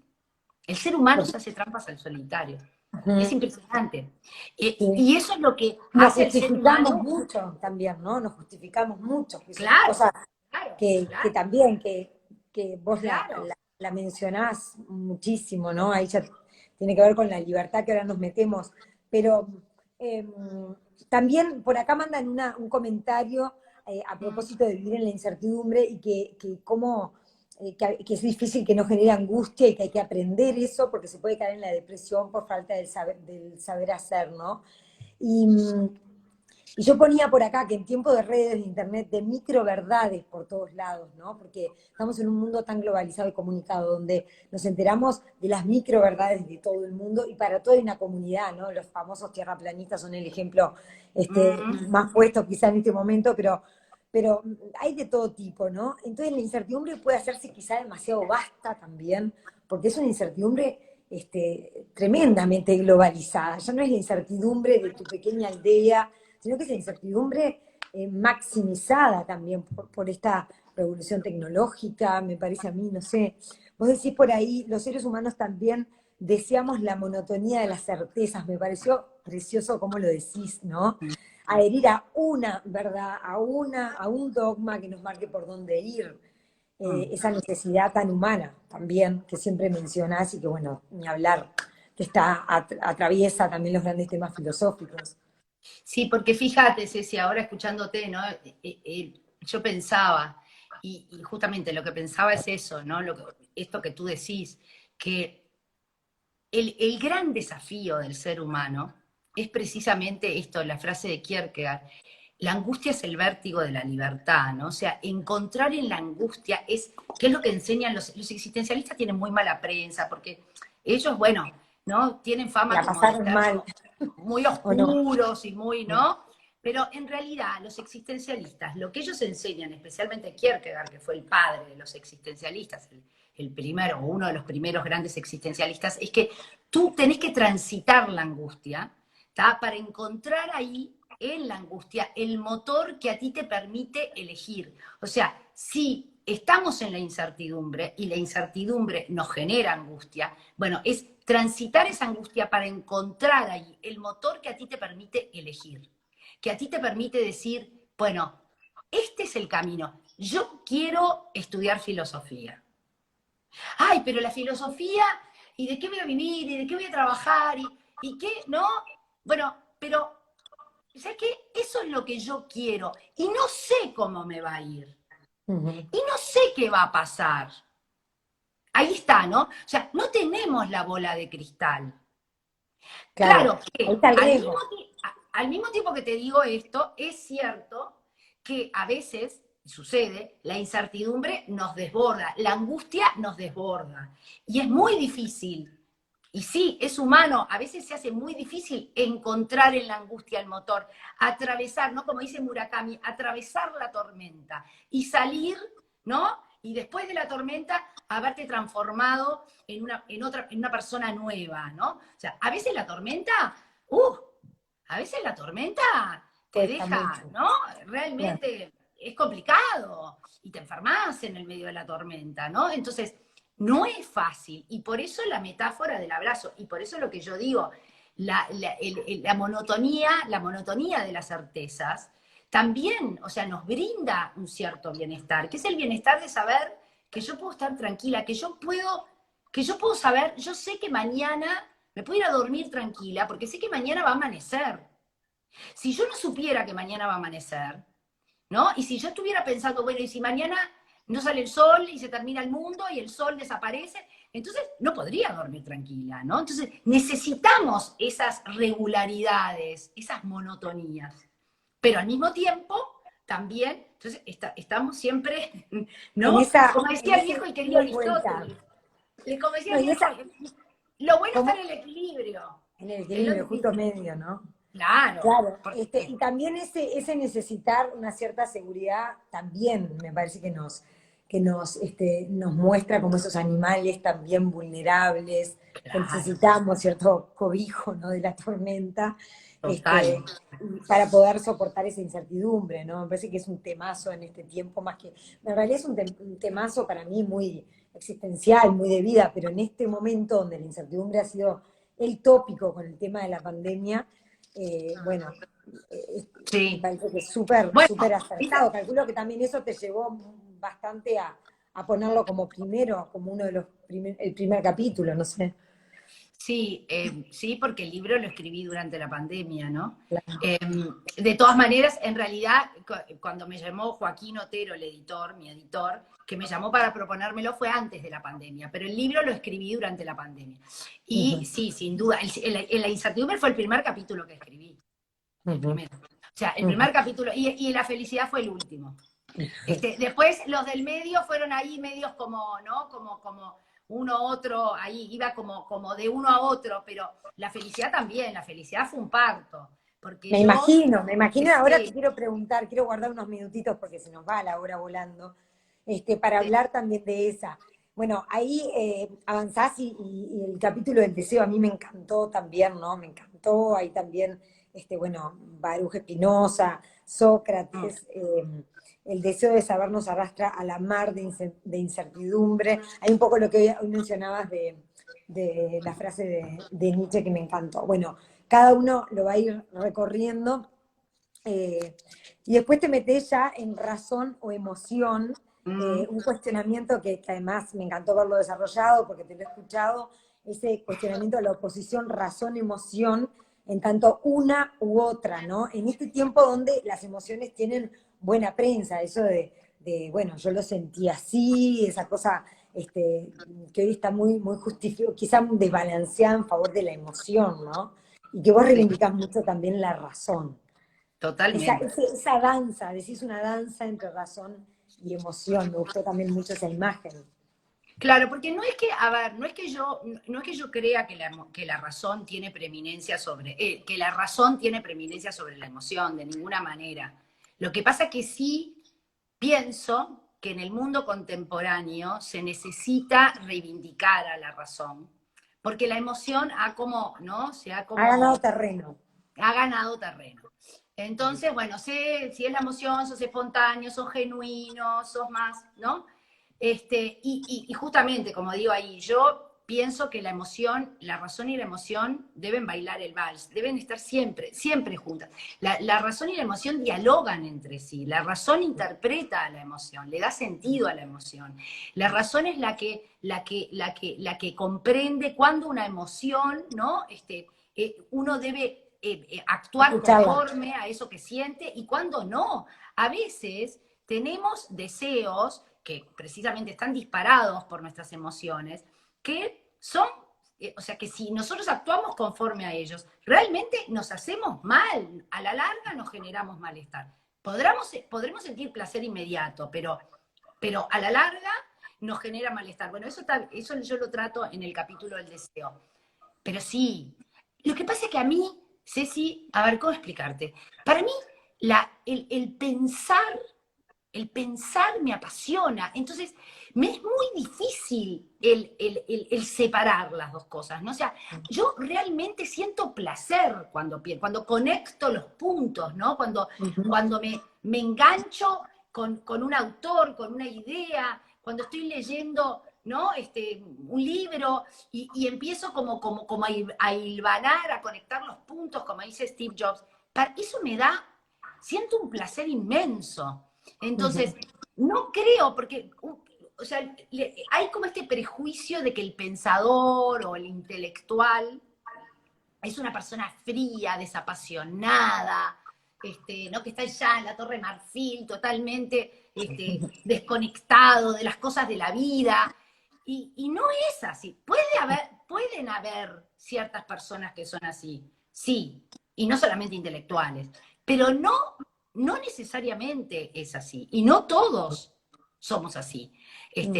El ser humano se hace trampas al solitario. Es impresionante. Sí. Y eso es lo que Nos hace el ser justificamos humano. mucho también, ¿no? Nos justificamos mucho. Que son Claro, cosas claro, que claro, también, que vos claro. la mencionás muchísimo, ¿no? Ahí ya tiene que ver con la libertad que ahora nos metemos. Pero eh, también por acá mandan un comentario a propósito de vivir en la incertidumbre y que cómo que es difícil, que no genere angustia y que hay que aprender eso porque se puede caer en la depresión por falta del saber hacer, ¿no? Y, y yo ponía por acá que en tiempo de redes, de internet, de microverdades por todos lados, ¿no? Porque estamos en un mundo tan globalizado y comunicado, donde nos enteramos de las microverdades de todo el mundo y para toda una comunidad, ¿no? Los famosos tierraplanistas son el ejemplo más puesto quizá en este momento, pero hay de todo tipo, ¿no? Entonces la incertidumbre puede hacerse quizá demasiado vasta también, porque es una incertidumbre tremendamente globalizada. Ya no es la incertidumbre de tu pequeña aldea, sino que es la incertidumbre maximizada también por esta revolución tecnológica, me parece a mí, no sé. Vos decís por ahí, los seres humanos también deseamos la monotonía de las certezas, me pareció precioso cómo lo decís, ¿no? Adherir a una verdad, a un dogma que nos marque por dónde ir. Esa necesidad tan humana también, que siempre mencionás y que, bueno, ni hablar, que atraviesa también los grandes temas filosóficos. Sí, porque fíjate, Ceci, ahora escuchándote, ¿no? Yo pensaba, y justamente lo que pensaba es eso, ¿no? Esto que tú decís, que el gran desafío del ser humano es precisamente esto, la frase de Kierkegaard, la angustia es el vértigo de la libertad, ¿no? O sea, encontrar en la angustia ¿qué es lo que enseñan los existencialistas? Tienen muy mala prensa, porque ellos, bueno, ¿no? Tienen fama La como de pasaron ser mal, muy ¿o no? oscuros y muy, ¿no? Pero en realidad los existencialistas, lo que ellos enseñan, especialmente Kierkegaard, que fue el padre de los existencialistas, el primero o uno de los primeros grandes existencialistas, es que tú tenés que transitar la angustia, ¿tá? Para encontrar ahí en la angustia el motor que a ti te permite elegir. O sea, si estamos en la incertidumbre y la incertidumbre nos genera angustia, bueno, es transitar esa angustia para encontrar ahí el motor que a ti te permite elegir, que a ti te permite decir, bueno, este es el camino. Yo quiero estudiar filosofía. Ay, pero la filosofía, ¿y de qué voy a vivir? ¿Y de qué voy a trabajar? ¿Y qué? ¿No? Bueno, pero ¿sabes qué? Eso es lo que yo quiero. Y no sé cómo me va a ir. Ujú. Y no sé qué va a pasar. Ahí está, ¿no? O sea, no tenemos la bola de cristal. Claro, Claro ahí que está el riesgo. al mismo tiempo que te digo esto, es cierto que a veces sucede, la incertidumbre nos desborda, la angustia nos desborda. Y es muy difícil Y sí, es humano, a veces se hace muy difícil encontrar en la angustia el motor, atravesar, ¿no? Como dice Murakami, atravesar la tormenta y salir, ¿no? Y después de la tormenta, haberte transformado en una persona nueva, ¿no? O sea, a veces la tormenta te Cuesta deja, mucho. ¿no? Claro. Realmente es complicado y te enfermas en el medio de la tormenta, ¿no? Entonces, no es fácil y por eso la metáfora del abrazo y por eso lo que yo digo, la monotonía de las certezas también, o sea, nos brinda un cierto bienestar, que es el bienestar de saber que yo puedo estar tranquila, que yo puedo saber, yo sé que mañana me puedo ir a dormir tranquila porque sé que mañana va a amanecer. Si yo no supiera que mañana va a amanecer, ¿no? Y si yo estuviera pensando, bueno, y si mañana no sale el sol y se termina el mundo y el sol desaparece, entonces no podría dormir tranquila, ¿no? Entonces necesitamos esas regularidades, esas monotonías, pero al mismo tiempo también, entonces estamos siempre, En ¿no? esa, Como en decía el ese viejo y querido ida y vuelta. Aristóteles, como decía No, el y viejo, esa, lo bueno está ¿cómo? en el equilibrio, En el es lo equilibrio, justo difícil. medio, ¿no? Claro, Claro, y porque también ese necesitar una cierta seguridad también me parece nos muestra como esos animales también vulnerables, que claro, necesitamos cierto cobijo, ¿no? De la tormenta, total. para poder soportar esa incertidumbre, ¿no? Me parece que es un temazo en este tiempo, más que, en realidad es un temazo para mí muy existencial, muy de vida, pero en este momento donde la incertidumbre ha sido el tópico con el tema de la pandemia, bueno, me Sí. parece que es súper, Bueno, súper ¿viste? acertado. Calculo que también eso te llevó bastante a ponerlo como primero, como uno de el primer capítulo, no sé. Sí, sí, porque el libro lo escribí durante la pandemia, ¿no? Claro. De todas maneras, en realidad, cuando me llamó Joaquín Otero, el editor, mi editor, que me llamó para proponérmelo fue antes de la pandemia, pero el libro lo escribí durante la pandemia. Y Ujú, sí, sin duda, la incertidumbre fue el primer capítulo que escribí, el ujú, primero. O sea, el ujú. primer capítulo, y la felicidad fue el último. Después los del medio fueron ahí medios como, ¿no? Como uno otro, ahí iba como de uno a otro, pero la felicidad también, la felicidad fue un parto, porque Me imagino, ahora te sí, quiero preguntar, quiero guardar unos minutitos porque se nos va la hora volando, para sí, hablar también de esa. Bueno, ahí avanzás y el capítulo del deseo a mí me encantó también, ¿no? Me encantó, ahí también, bueno, Baruch Spinoza, mm, Sócrates, el deseo de saber nos arrastra a la mar de incertidumbre. Hay un poco lo que hoy mencionabas de la frase de Nietzsche que me encantó. Bueno, cada uno lo va a ir recorriendo, y después te metes ya en razón o emoción, mm, un cuestionamiento que además me encantó verlo desarrollado porque te lo he escuchado, ese cuestionamiento de la oposición razón-emoción, en tanto una u otra, ¿no? En este tiempo donde las emociones tienen buena prensa, eso bueno, yo lo sentí así, esa cosa que hoy está muy justificada, quizá desbalanceada en favor de la emoción, ¿no? Y que vos sí, reivindicás mucho también la razón. totalmente. Esa danza, decís una danza entre razón y emoción, me gustó también mucho esa imagen. Claro, porque no es que, a ver, no es que yo crea que la razón tiene preeminencia que la razón tiene preeminencia sobre la emoción, de ninguna manera. Lo que pasa es que sí pienso que en el mundo contemporáneo se necesita reivindicar a la razón, porque la emoción ¿no? Ha ganado terreno. Ha ganado terreno. Entonces, bueno, si es la emoción, sos espontáneo, sos genuino, sos más, ¿no? Y justamente, como digo ahí, yo pienso que la emoción, la razón y la emoción deben bailar el vals, deben estar siempre, siempre juntas. La razón y la emoción dialogan entre sí, la razón interpreta a la emoción, le da sentido a la emoción. La razón es la que comprende cuando una emoción, ¿no? Uno debe actuar Escucharla. conforme a eso que siente y cuando no. A veces tenemos deseos que precisamente están disparados por nuestras emociones, que son, o sea, que si nosotros actuamos conforme a ellos, realmente nos hacemos mal, a la larga nos generamos malestar. Podremos sentir placer inmediato, pero a la larga nos genera malestar. Bueno, eso yo lo trato en el capítulo del deseo. pero sí. Lo que pasa es que a mí, Ceci, a ver, ¿cómo explicarte? Para mí, el pensar me apasiona. Entonces, me es muy difícil el separar las dos cosas, ¿no? O sea, yo realmente siento placer cuando conecto los puntos, ¿no? Ujú. Cuando me engancho con un autor, con una idea, cuando estoy leyendo, ¿no? Un libro y empiezo como a hilvanar, a conectar los puntos, como dice Steve Jobs. Eso siento un placer inmenso. Ujú. Entonces, no creo, porque, o sea, hay como este prejuicio de que el pensador o el intelectual es una persona fría, desapasionada, ¿no? Que está ya en la Torre Marfil, totalmente desconectado de las cosas de la vida. Y no es así. Pueden haber ciertas personas que son así, sí, y no solamente intelectuales, pero no necesariamente es así, y no todos somos así. Mm.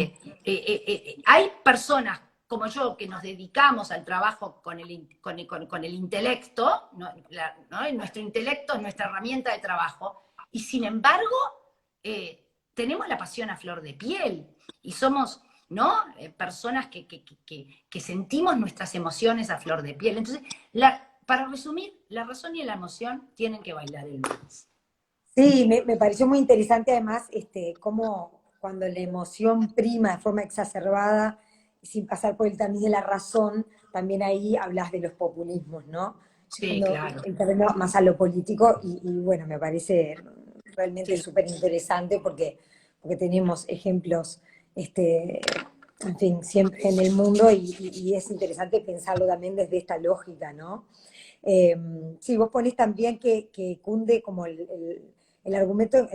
Hay personas como yo, que nos dedicamos al trabajo con el intelecto, ¿no? ¿No? Nuestro intelecto es nuestra herramienta de trabajo, y sin embargo, tenemos la pasión a flor de piel, y somos, ¿no? Personas que sentimos nuestras emociones a flor de piel. Entonces, para resumir, la razón y la emoción tienen que bailar el vals. Sí, me pareció muy interesante además cómo cuando la emoción prima de forma exacerbada y sin pasar por el tamiz de la razón, también ahí hablas de los populismos, ¿no? Sí, Llevando claro. el terreno más a lo político y bueno, me parece realmente Sí. súper interesante porque tenemos ejemplos, en fin, siempre en el mundo y es interesante pensarlo también desde esta lógica, ¿no? Eh, sí, vos ponés también que cunde como el argumento,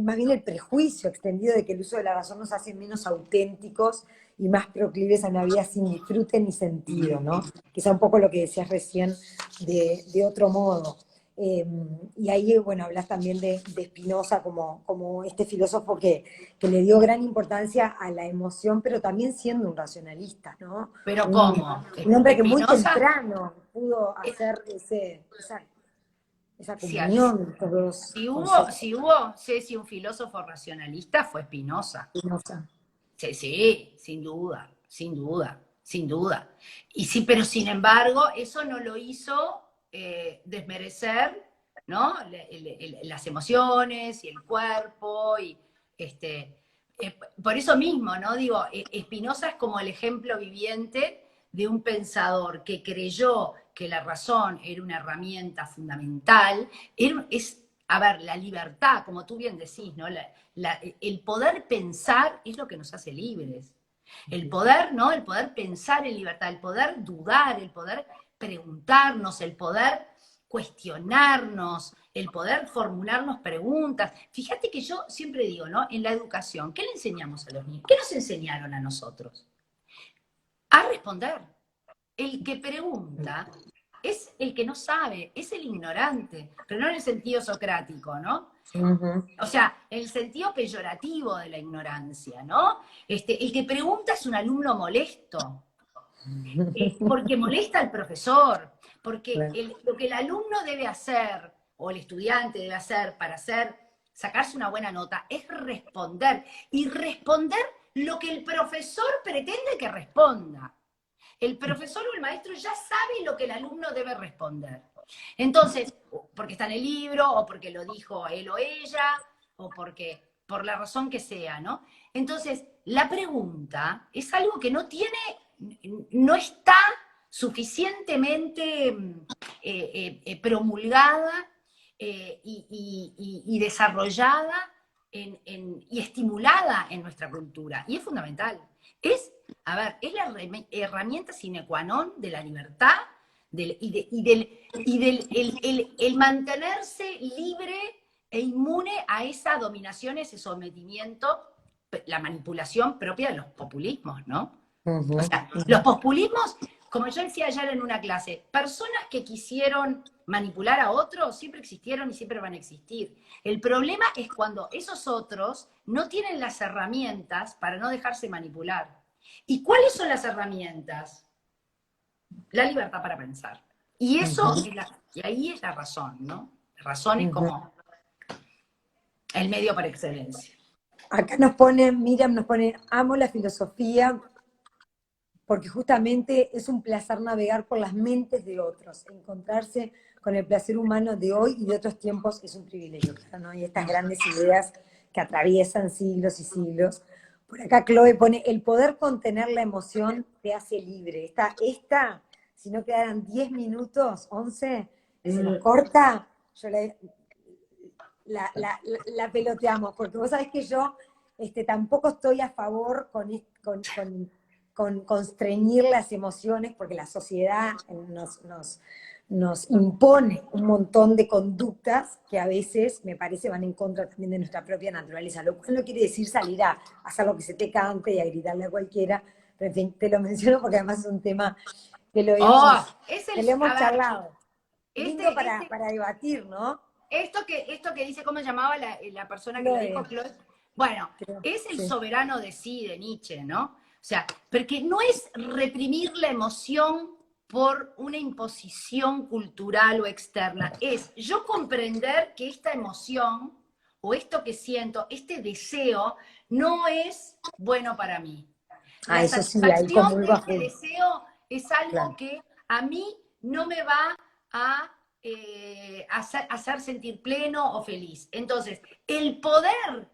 más bien el prejuicio extendido de que el uso de la razón nos hace menos auténticos y más proclives a una vida sin disfrute ni sentido, ¿no? Quizá un poco lo que decías recién de otro modo. Eh, y ahí, bueno, hablas también de Spinoza como este filósofo que le dio gran importancia a la emoción, pero también siendo un racionalista, ¿no? Pero Un, ¿cómo? un hombre que muy Espinosa, temprano pudo hacer esa si, comunión de estos dos conceptos. si hubo, sé si un filósofo racionalista fue Spinoza. Spinoza. Sí, sí, sin duda, sin duda, sin duda. Y sí, pero sin embargo, eso no lo hizo desmerecer, ¿no? Las emociones y el cuerpo y por eso mismo, ¿no? Digo, Spinoza es como el ejemplo viviente de un pensador que creyó que la razón era una herramienta fundamental, a ver, la libertad, como tú bien decís, ¿no? El poder pensar es lo que nos hace libres. El poder, ¿no? El poder pensar en libertad, el poder dudar, el poder preguntarnos, el poder cuestionarnos, el poder formularnos preguntas. Fíjate que yo siempre digo, ¿no? En la educación, ¿qué le enseñamos a los niños? ¿Qué nos enseñaron a nosotros? A responder. El que pregunta es el que no sabe, es el ignorante, pero no en el sentido socrático, ¿no? Ujú. O sea, el sentido peyorativo de la ignorancia, ¿no? El que pregunta es un alumno molesto, porque molesta al profesor, porque Claro. lo que el alumno debe hacer, o el estudiante debe hacer para sacarse una buena nota, es responder, y responder lo que el profesor pretende que responda. El profesor o el maestro ya sabe lo que el alumno debe responder. Entonces, porque está en el libro, o porque lo dijo él o ella, o por la razón que sea, ¿no? Entonces, la pregunta es algo que no está suficientemente promulgada y desarrollada y estimulada en nuestra cultura. Y es fundamental. A ver, es la herramienta sine qua non de la libertad el mantenerse libre e inmune a esa dominación, ese sometimiento, la manipulación propia de los populismos, ¿no? O Ujú. sea, los populismos, como yo decía ayer en una clase, personas que quisieron manipular a otros siempre existieron y siempre van a existir. El problema es cuando esos otros no tienen las herramientas para no dejarse manipular. ¿Y cuáles son las herramientas? la libertad para pensar. Y eso Ujú, y ahí es la razón, ¿no? La razón es ujú. como el medio por excelencia. Acá nos ponen, Miriam nos pone, amo la filosofía porque justamente es un placer navegar por las mentes de otros. Encontrarse con el placer humano de hoy y de otros tiempos es un privilegio, claro, ¿no? Y estas grandes ideas que atraviesan siglos y siglos. Por acá Chloe pone, el poder contener la emoción te hace libre. Si no quedaran 10 minutos, 11 y se nos corta, yo la peloteamos, porque vos sabés que yo tampoco estoy a favor con constreñir las emociones, porque la sociedad nos impone un montón de conductas que a veces, me parece, van en contra también de nuestra propia naturaleza, lo cual no quiere decir salir a hacer lo que se te cante y a gritarle a cualquiera, pero en fin, te lo menciono porque además es un tema que lo Oh, hemos, es que lo hemos a ver, charlado. Lindo este, este, para debatir, ¿no? esto que dice, ¿cómo se llamaba la persona que lo dijo, Chloe, Chloe? Bueno, creo, es el sí. soberano de sí, de Nietzsche, ¿no? O sea, porque no es reprimir la emoción por una imposición cultural o externa, es yo comprender que esta emoción o esto que siento, este deseo, no es bueno para mí. Ah, La eso sí, ahí satisfacción comulgo de a este full, deseo es algo claro. que a mí no me va a hacer sentir pleno o feliz. Entonces, el poder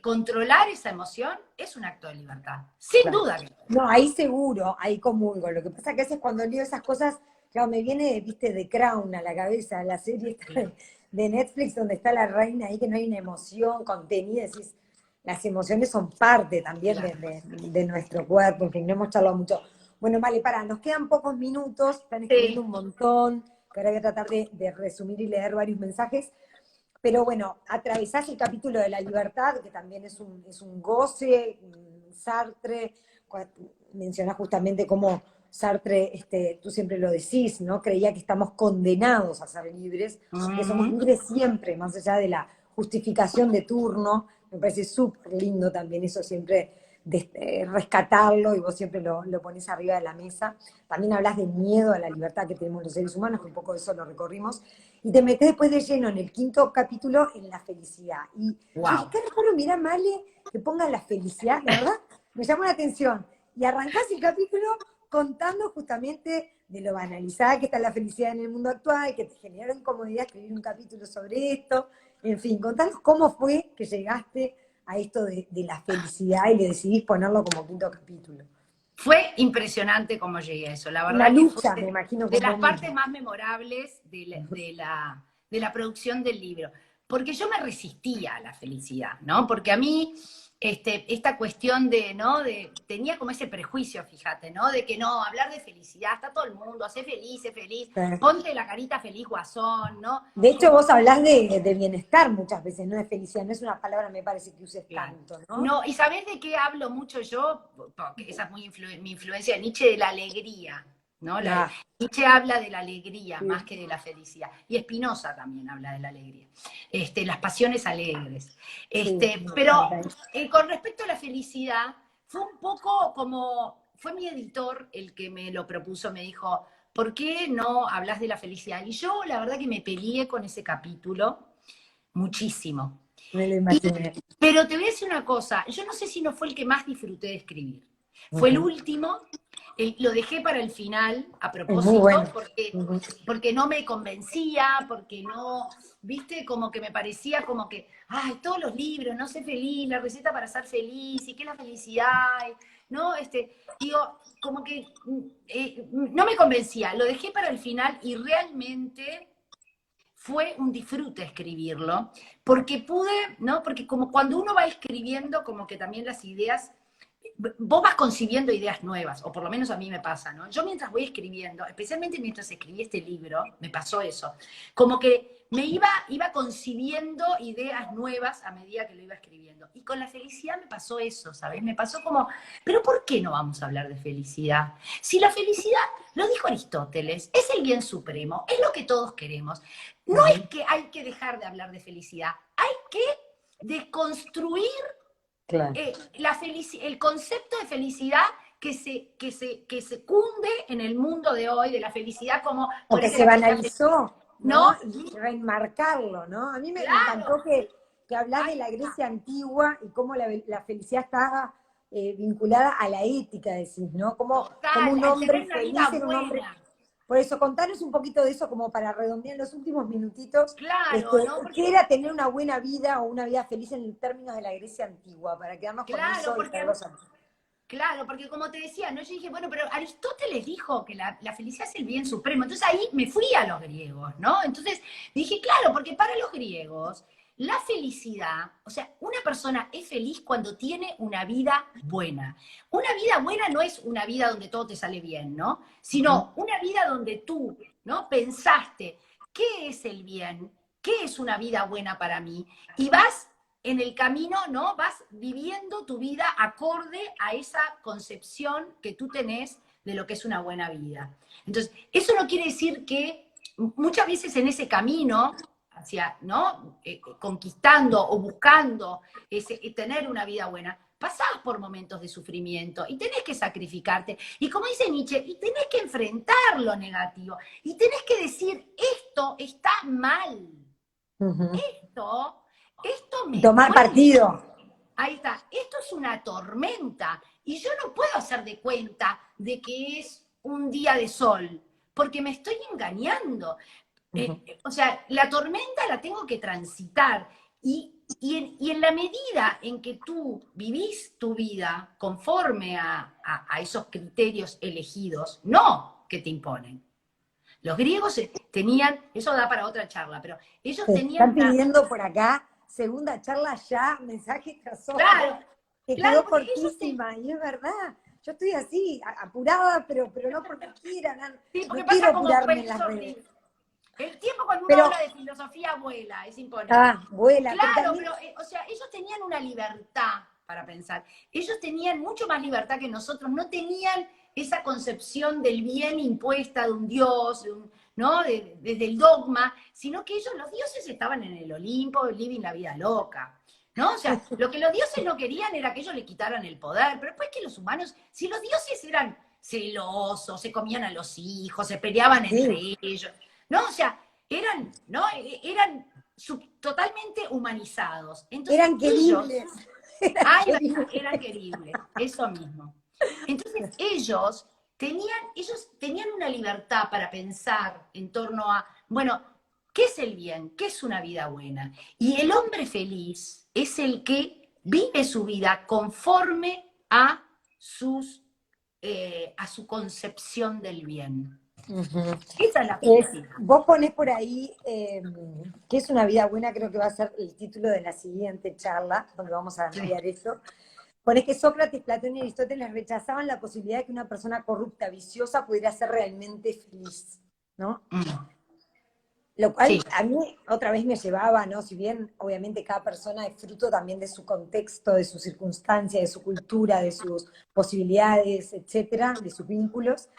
controlar esa emoción es un acto de libertad. Sin Claro. duda que No, ahí seguro, ahí comulgo. Lo que pasa que a veces cuando leo esas cosas, claro, me viene, viste, de Crown a la cabeza, la serie esta sí. de Netflix donde está la reina ahí, que no hay una emoción contenida, decís, las emociones son parte también Claro. de nuestro cuerpo, en fin, no hemos charlado mucho. Bueno, vale, nos quedan pocos minutos, están escribiendo Sí. un montón, que ahora voy a tratar de resumir y leer varios mensajes. Pero bueno, atravesás el capítulo de la libertad, que también es un goce. Sartre, mencionás justamente cómo Sartre, tú siempre lo decís, ¿no? Creía que estamos condenados a ser libres, que somos Mm. libres siempre, más allá de la justificación de turno. Me parece súper lindo también eso siempre rescatarlo y vos siempre lo pones arriba de la mesa. También hablas del miedo a la libertad que tenemos los seres humanos, que un poco de eso lo recorrimos. Y te metes después de lleno en el quinto capítulo en la felicidad. Y yo dije, Wow. qué raro, mira, Male, que ponga la felicidad, la verdad, me llamó la atención. Y arrancás el capítulo contando justamente de lo banalizada que está la felicidad en el mundo actual, que te generó incomodidad escribir un capítulo sobre esto. En fin, contanos cómo fue que llegaste a esto de la felicidad y le decidís ponerlo como quinto capítulo. Fue impresionante cómo llegué a eso. La Una verdad que fue lucha, me imagino, de con las vos partes mismo. más memorables de la producción del libro. Porque yo me resistía a la felicidad, ¿no? Porque a mí esta cuestión de, ¿no? Tenía como ese prejuicio, fíjate, ¿no? De que no, hablar de felicidad, está todo el mundo, sé feliz, ponte la carita feliz, guasón, ¿no? De hecho, Como vos hablás de bienestar muchas veces, no de felicidad, no es una palabra, me parece, que uses claro. tanto, ¿no? No, ¿y sabés de qué hablo mucho yo? Porque esa es muy mi influencia de Nietzsche, de la alegría, ¿no? Ah, Nietzsche habla de la alegría más sí. que de la felicidad. Y Spinoza también habla de la alegría. Las pasiones alegres. Sí, me Pero encanta eso. con respecto a la felicidad, fue un poco como, fue mi editor el que me lo propuso, me dijo, ¿por qué no hablas de la felicidad? Y yo la verdad que me peleé con ese capítulo muchísimo. Me lo imaginé. Pero te voy a decir una cosa, yo no sé si no fue el que más disfruté de escribir. Fue el Ujú. último, lo dejé para el final a Es muy propósito, bueno. porque, Ujú. porque no me convencía, porque no, viste, como que me parecía como que, ay, todos los libros, no sé feliz, la receta para ser feliz, y qué es la felicidad, ¿no? Digo, como que no me convencía, lo dejé para el final y realmente fue un disfrute escribirlo, porque pude, ¿no? Porque como cuando uno va escribiendo, como que también las ideas, vos vas concibiendo ideas nuevas, o por lo menos a mí me pasa, ¿no? Yo mientras voy escribiendo, especialmente mientras escribí este libro, me pasó eso, como que iba concibiendo ideas nuevas a medida que lo iba escribiendo. Y con la felicidad me pasó eso, ¿sabes? Me pasó como, pero ¿por qué no vamos a hablar de felicidad? Si la felicidad, lo dijo Aristóteles, es el bien supremo, es lo que todos queremos. No es Ujú. que hay que dejar de hablar de felicidad, hay que deconstruir Claro. el concepto de felicidad que se cunde en el mundo de hoy, de la felicidad como... O que se banalizó, ¿no? Y reenmarcarlo, ¿no? A mí me Claro, encantó que hablás de la Grecia antigua y cómo la felicidad estaba vinculada a la ética, decís, ¿no? Como total, un al hombre tener una feliz vida era un hombre... buena. Por eso, contanos un poquito de eso como para redondear en los últimos minutitos, Claro, ¿no? ¿qué Porque, era tener una buena vida o una vida feliz en términos de la Grecia antigua? Para quedarnos con claro, eso y porque traerlos aquí. Claro, porque como te decía, ¿no? Yo dije, bueno, pero Aristóteles dijo que la felicidad es el bien supremo. Entonces ahí me fui a los griegos, ¿no? Entonces dije, claro, porque para los griegos la felicidad, o sea, una persona es feliz cuando tiene una vida buena. Una vida buena no es una vida donde todo te sale bien, ¿no? Sino una vida donde tú, ¿no? Pensaste, ¿qué es el bien? ¿Qué es una vida buena para mí? Y vas en el camino, ¿no? Vas viviendo tu vida acorde a esa concepción que tú tenés de lo que es una buena vida. Entonces, eso no quiere decir que muchas veces en ese camino hacia, ¿no? Conquistando o buscando tener una vida buena, pasás por momentos de sufrimiento y tenés que sacrificarte. Y como dice Nietzsche, y tenés que enfrentar lo negativo. Y tenés que decir, esto está mal. Uh-huh. Esto, esto Y me tomar duele. partido. Ahí está, esto es una tormenta y yo no puedo hacer de cuenta de que es un día de sol, porque me estoy engañando. Uh-huh. O sea, la tormenta la tengo que transitar y en la medida en que tú vivís tu vida conforme a esos criterios elegidos, no que te imponen. Los griegos tenían, eso da para otra charla, pero ellos Te tenían están una... pidiendo por acá, segunda charla ya, mensaje tras otro, Claro, que claro, quedó porque ellos te... cortísima, y es verdad. Yo estoy así, apurada, pero no porque quiera, Sí, porque no pasa quiero como apurarme en las cuento redes. el tiempo cuando uno Pero, habla de filosofía vuela, es imponente. vuela, pero Claro, también, pero, o sea, ellos tenían una libertad para pensar. Ellos tenían mucho más libertad que nosotros, no tenían esa concepción del bien impuesta de un dios, ¿no? Desde el dogma, sino que ellos, los dioses estaban en el Olimpo, living la vida loca. ¿No? O sea, lo que los dioses no querían era que ellos le quitaran el poder, pero después que los humanos, si los dioses eran celosos, se comían a los hijos, se peleaban entre sí, ellos, ¿no? O sea, eran, ¿no? Eran totalmente humanizados. Entonces eran ellos, queribles, eran ay, queribles. eran queribles, eso mismo. Entonces ellos tenían una libertad para pensar en torno a, bueno, ¿qué es el bien? ¿Qué es una vida buena? Y el hombre feliz es el que vive su vida conforme a a su concepción del bien. Ujú. Esa es la felicidad. Vos ponés por ahí ¿qué es una vida buena? Creo que va a ser el título de la siguiente charla, donde vamos a Sí. ampliar eso. Ponés que Sócrates, Platón y Aristóteles rechazaban la posibilidad de que una persona corrupta, viciosa, pudiera ser realmente feliz, ¿no? Mm. Lo Sí, cual a mí otra vez me llevaba, ¿no? Si bien obviamente cada persona es fruto también de su contexto, de su circunstancia, de su cultura, de sus posibilidades, etcétera, de sus vínculos,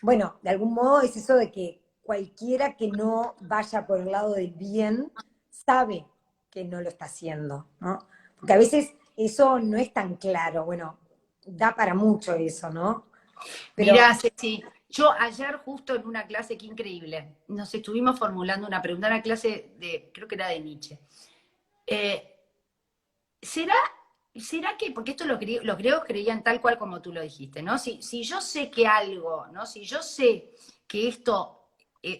bueno, de algún modo es eso de que cualquiera que no vaya por el lado del bien sabe que no lo está haciendo, ¿no? Porque a veces eso no es tan claro, bueno, da para mucho eso, ¿no? Pero mirá, Ceci, yo ayer justo en una clase, qué increíble, nos estuvimos formulando una pregunta, una clase de, creo que era de Nietzsche. Eh, ¿será, ¿Será que, porque esto los griegos creían tal cual como tú lo dijiste, ¿no? Si yo sé que algo, ¿no? Si yo sé que esto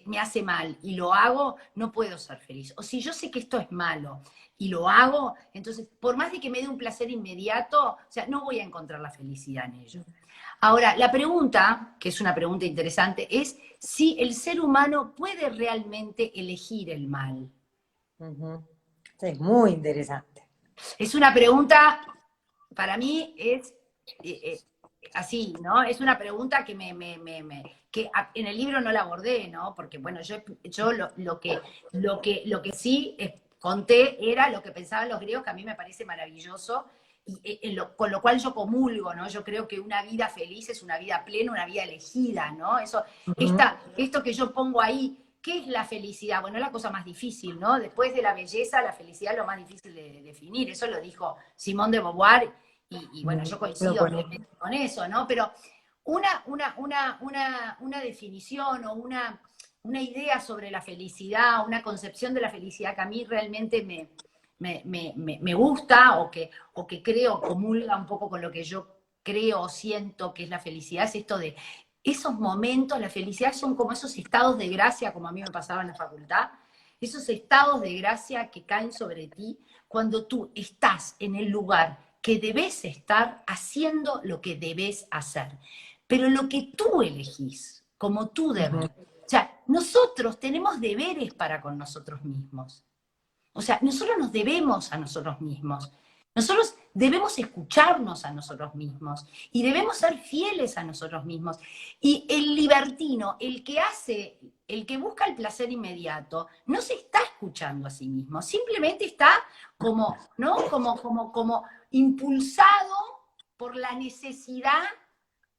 me hace mal y lo hago, no puedo ser feliz. O si yo sé que esto es malo y lo hago, entonces, por más de que me dé un placer inmediato, o sea, no voy a encontrar la felicidad en ello. Ahora, la pregunta, que es una pregunta interesante, es si el ser humano puede realmente elegir el mal. ujú, sí, es muy interesante. Es una pregunta, para mí es así, ¿no? Es una pregunta que en el libro no la abordé, ¿no? Porque, bueno, yo lo que sí conté era lo que pensaban los griegos, que a mí me parece maravilloso, y con lo cual yo comulgo, ¿no? Yo creo que una vida feliz es una vida plena, una vida elegida, ¿no? Ujú. Esto que yo pongo ahí, ¿qué es la felicidad? Bueno, es la cosa más difícil, ¿no? Después de la belleza, la felicidad es lo más difícil de definir. Eso lo dijo Simone de Beauvoir y bueno, yo Lo coincido conozco. plenamente con eso, ¿no? Pero una definición o una idea sobre la felicidad, una concepción de la felicidad que a mí realmente me gusta o que creo comulga un poco con lo que yo creo o siento que es la felicidad, es esto de esos momentos, la felicidad son como esos estados de gracia, como a mí me pasaba en la facultad, esos estados de gracia que caen sobre ti cuando tú estás en el lugar que debes estar haciendo lo que debes hacer, pero lo que tú elegís como tu deber. O sea, nosotros tenemos deberes para con nosotros mismos. O sea, nosotros nos debemos a nosotros mismos. Nosotros debemos escucharnos a nosotros mismos y debemos ser fieles a nosotros mismos. Y el libertino, el que busca el placer inmediato, no se está escuchando a sí mismo, simplemente está como, ¿no? Como impulsado por la necesidad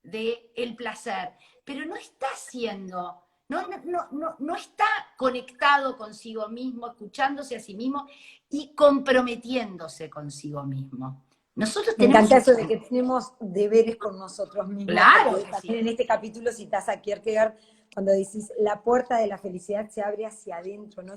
del placer, pero no está haciendo, no está conectado consigo mismo, escuchándose a sí mismo y comprometiéndose consigo mismo. Nosotros Me tenemos encanta un... eso de que tenemos deberes con nosotros mismos, Claro porque que también sí. en este capítulo citas a Kierkegaard cuando decís la puerta de la felicidad se abre hacia adentro, ¿no?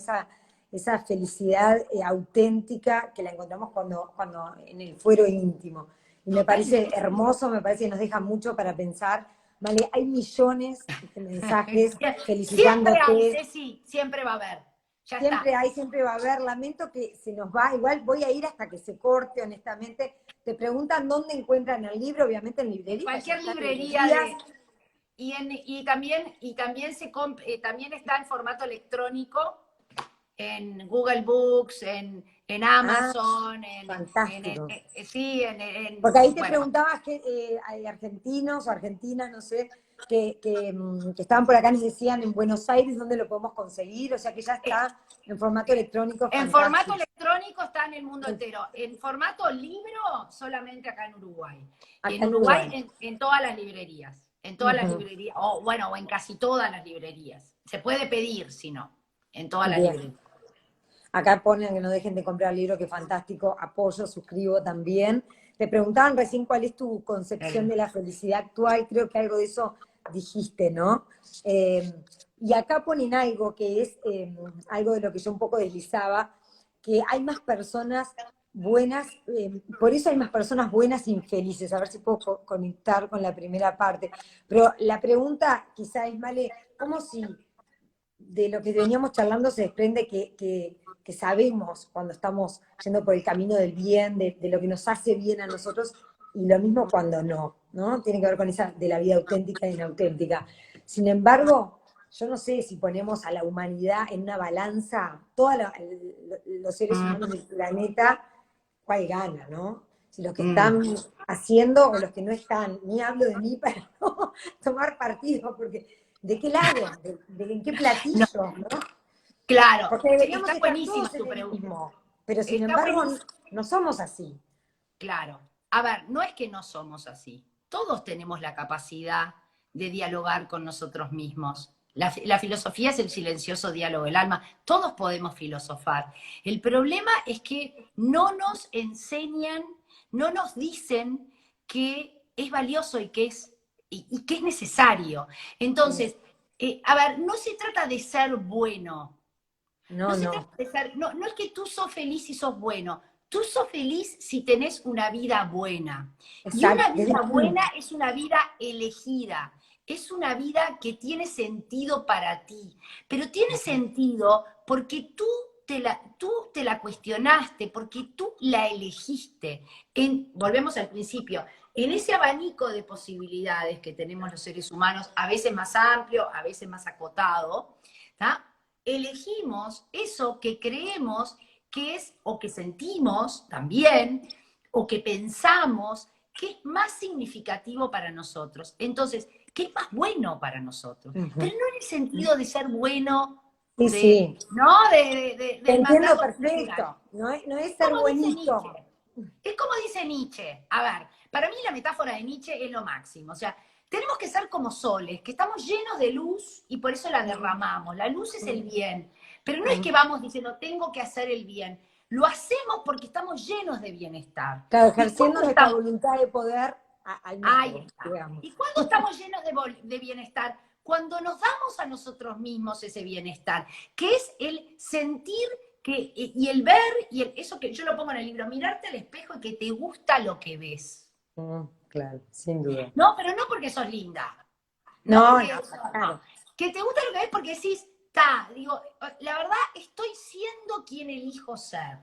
Esa felicidad auténtica que la encontramos cuando en el fuero íntimo. Y me parece Totalmente. hermoso, me parece que nos deja mucho para pensar. Vale, hay millones de mensajes Siempre hay, felicitándote. Ceci, siempre va a haber. Ya está. Siempre hay, siempre va a haber. Lamento que se nos va. Igual voy a ir hasta que se corte, honestamente. Te preguntan dónde encuentran el libro, obviamente en En librerías, ya cualquier está en librería librerías. de... también está en formato electrónico en Google Books, en Ah, Amazon, fantástico. sí, Porque ahí te bueno, preguntaba que hay argentinos o argentinas, no sé, que estaban por acá, nos decían en Buenos Aires dónde lo podemos conseguir, o sea que ya eh, está en formato electrónico, en formato fantástico. electrónico está en el mundo entero. En formato libro, solamente acá en Uruguay. Y en Acá en Uruguay, Uruguay. en todas las librerías. En todas las Ujú. librerías, o bueno, o en casi todas las librerías. Se puede pedir, si no, en todas las Bien. librerías. Acá ponen que no dejen de comprar el libro, que fantástico, apoyo, suscribo también. Te preguntaban recién cuál es tu concepción de la felicidad actual, creo que algo de eso dijiste, ¿no? Y acá ponen algo que es algo de lo que yo un poco deslizaba, que hay más personas buenas, por eso hay más personas buenas e infelices, a ver si puedo conectar con la primera parte. Pero la pregunta quizá es, Male, ¿cómo si de lo que veníamos charlando se desprende que sabemos cuando estamos yendo por el camino del bien, de lo que nos hace bien a nosotros, y lo mismo cuando no, ¿no? Tiene que ver con esa de la vida auténtica e inauténtica. Sin embargo, yo no sé si ponemos a la humanidad en una balanza, todos los seres Mm, humanos del planeta, ¿cuál gana, no? Si los que mm. están haciendo o los que no están, ni hablo de mí para no tomar partido, porque ¿de qué lado? ¿En qué No, platillo? ¿No? claro, Porque deberíamos está estar buenísima todos en tu el pregunta. mismo, pero sin Está embargo buenísima. no somos así. Claro. A ver, no es que no somos así. Todos tenemos la capacidad de dialogar con nosotros mismos. La filosofía es el silencioso diálogo del alma. Todos podemos filosofar. El problema es que no nos enseñan, no nos dicen que es valioso y que es necesario. Entonces, a ver, no se trata de ser bueno, no No, se trata no. de ser, no es que tú sos feliz si sos bueno, tú sos feliz si tenés una vida buena. Y una Exacto. vida buena es una vida elegida, es una vida que tiene sentido para ti, pero tiene sentido porque tú te la cuestionaste, porque tú la elegiste. Volvemos al principio, en ese abanico de posibilidades que tenemos los seres humanos, a veces más amplio, a veces más acotado, ¿tá? Elegimos eso que creemos que es, o que sentimos también, o que pensamos que es más significativo para nosotros. Entonces, ¿qué es más bueno para nosotros? Ujú. Pero no en el sentido de ser bueno, Sí, sí. ¿no? Te Del entiendo mandato cultural. perfecto. No es ser Como dice Nietzsche. buenito. Es como dice Nietzsche. A ver, para mí la metáfora de Nietzsche es lo máximo. O sea, tenemos que ser como soles, que estamos llenos de luz y por eso la derramamos. La luz es el bien. Pero no es que vamos diciendo, tengo que hacer el bien. lo hacemos porque estamos llenos de bienestar. Claro, ¿Y ejerciendo cuándo nuestra estamos? voluntad de poder al Ahí máximo, está. digamos. ¿Y cuándo estamos llenos de bienestar? Cuando nos damos a nosotros mismos ese bienestar, que es el sentir y el ver, eso que yo lo pongo en el libro, mirarte al espejo y que te gusta lo que ves. Claro, sin duda. No, pero no porque sos linda. No, No, porque no, eso, claro. no. Que te gusta lo que ves porque decís, digo, la verdad estoy siendo quien elijo ser.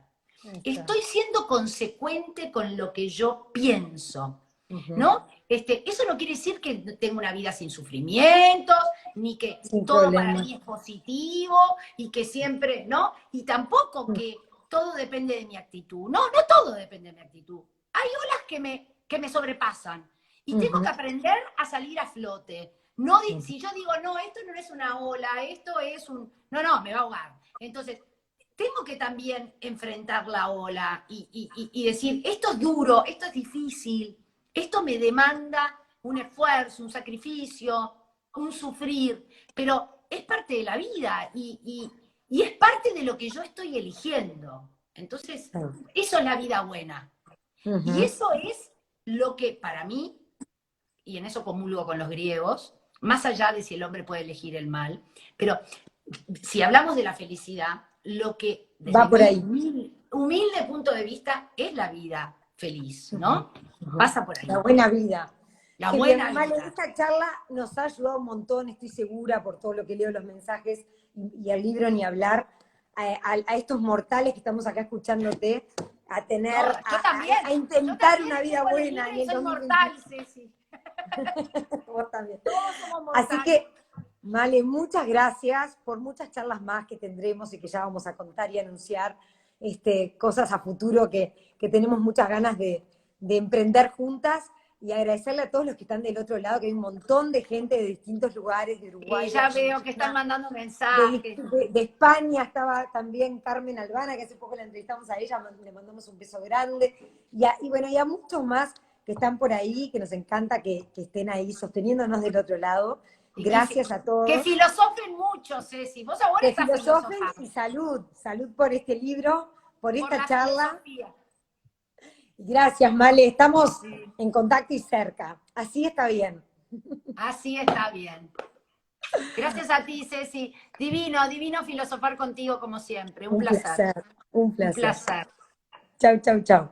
Estoy siendo consecuente con lo que yo pienso. ¿No? Eso no quiere decir que tenga una vida sin sufrimientos, ni que Sin todo problema. para mí es positivo, y que siempre, ¿no? Y tampoco que todo depende de mi actitud. No, no todo depende de mi actitud. Hay olas que me sobrepasan. Y tengo que aprender a salir a flote. No, si yo digo, no, esto no es una ola, esto es un... No, me va a ahogar. Entonces, tengo que también enfrentar la ola y decir, esto es duro, esto es difícil, esto me demanda un esfuerzo, un sacrificio, un sufrir, pero es parte de la vida y es parte de lo que yo estoy eligiendo. Entonces, eso es la vida buena. Y eso es lo que para mí, y en eso comulgo con los griegos, más allá de si el hombre puede elegir el mal, pero si hablamos de la felicidad, lo que desde va por ahí. mi humilde punto de vista es la vida feliz, ¿no? Pasa por ahí. La buena vida. La Qué buena bien, Male, vida. esta charla nos ha ayudado un montón, estoy segura, por todo lo que leo los mensajes y el libro ni hablar, a estos mortales que estamos acá escuchándote, a tener, No, yo también, a intentar una vida buena en el soy 2021. mortal, Ceci. Vos también. Todos somos mortales. Así que, Male, muchas gracias por muchas charlas más que tendremos y que ya vamos a contar y anunciar cosas a futuro que tenemos muchas ganas de emprender juntas. Y agradecerle a todos los que están del otro lado, que hay un montón de gente de distintos lugares, de Uruguay. Ya veo que están mandando mensajes. De España estaba también Carmen Albana, que hace poco la entrevistamos a ella, le mandamos un beso grande. Y bueno, y a muchos más que están por ahí, que nos encanta que estén ahí sosteniéndonos del otro lado. Gracias a todos. Que filosofen mucho, Ceci. Vos ahora estás filosofen filosofando. Y salud por este libro, por esta charla. Filosofía. Gracias, Male. Estamos en contacto y cerca. Así está bien. Así está bien. Gracias a ti, Ceci. Divino, divino filosofar contigo como siempre. Un placer. Un placer. Un placer. Chau, chau, chau.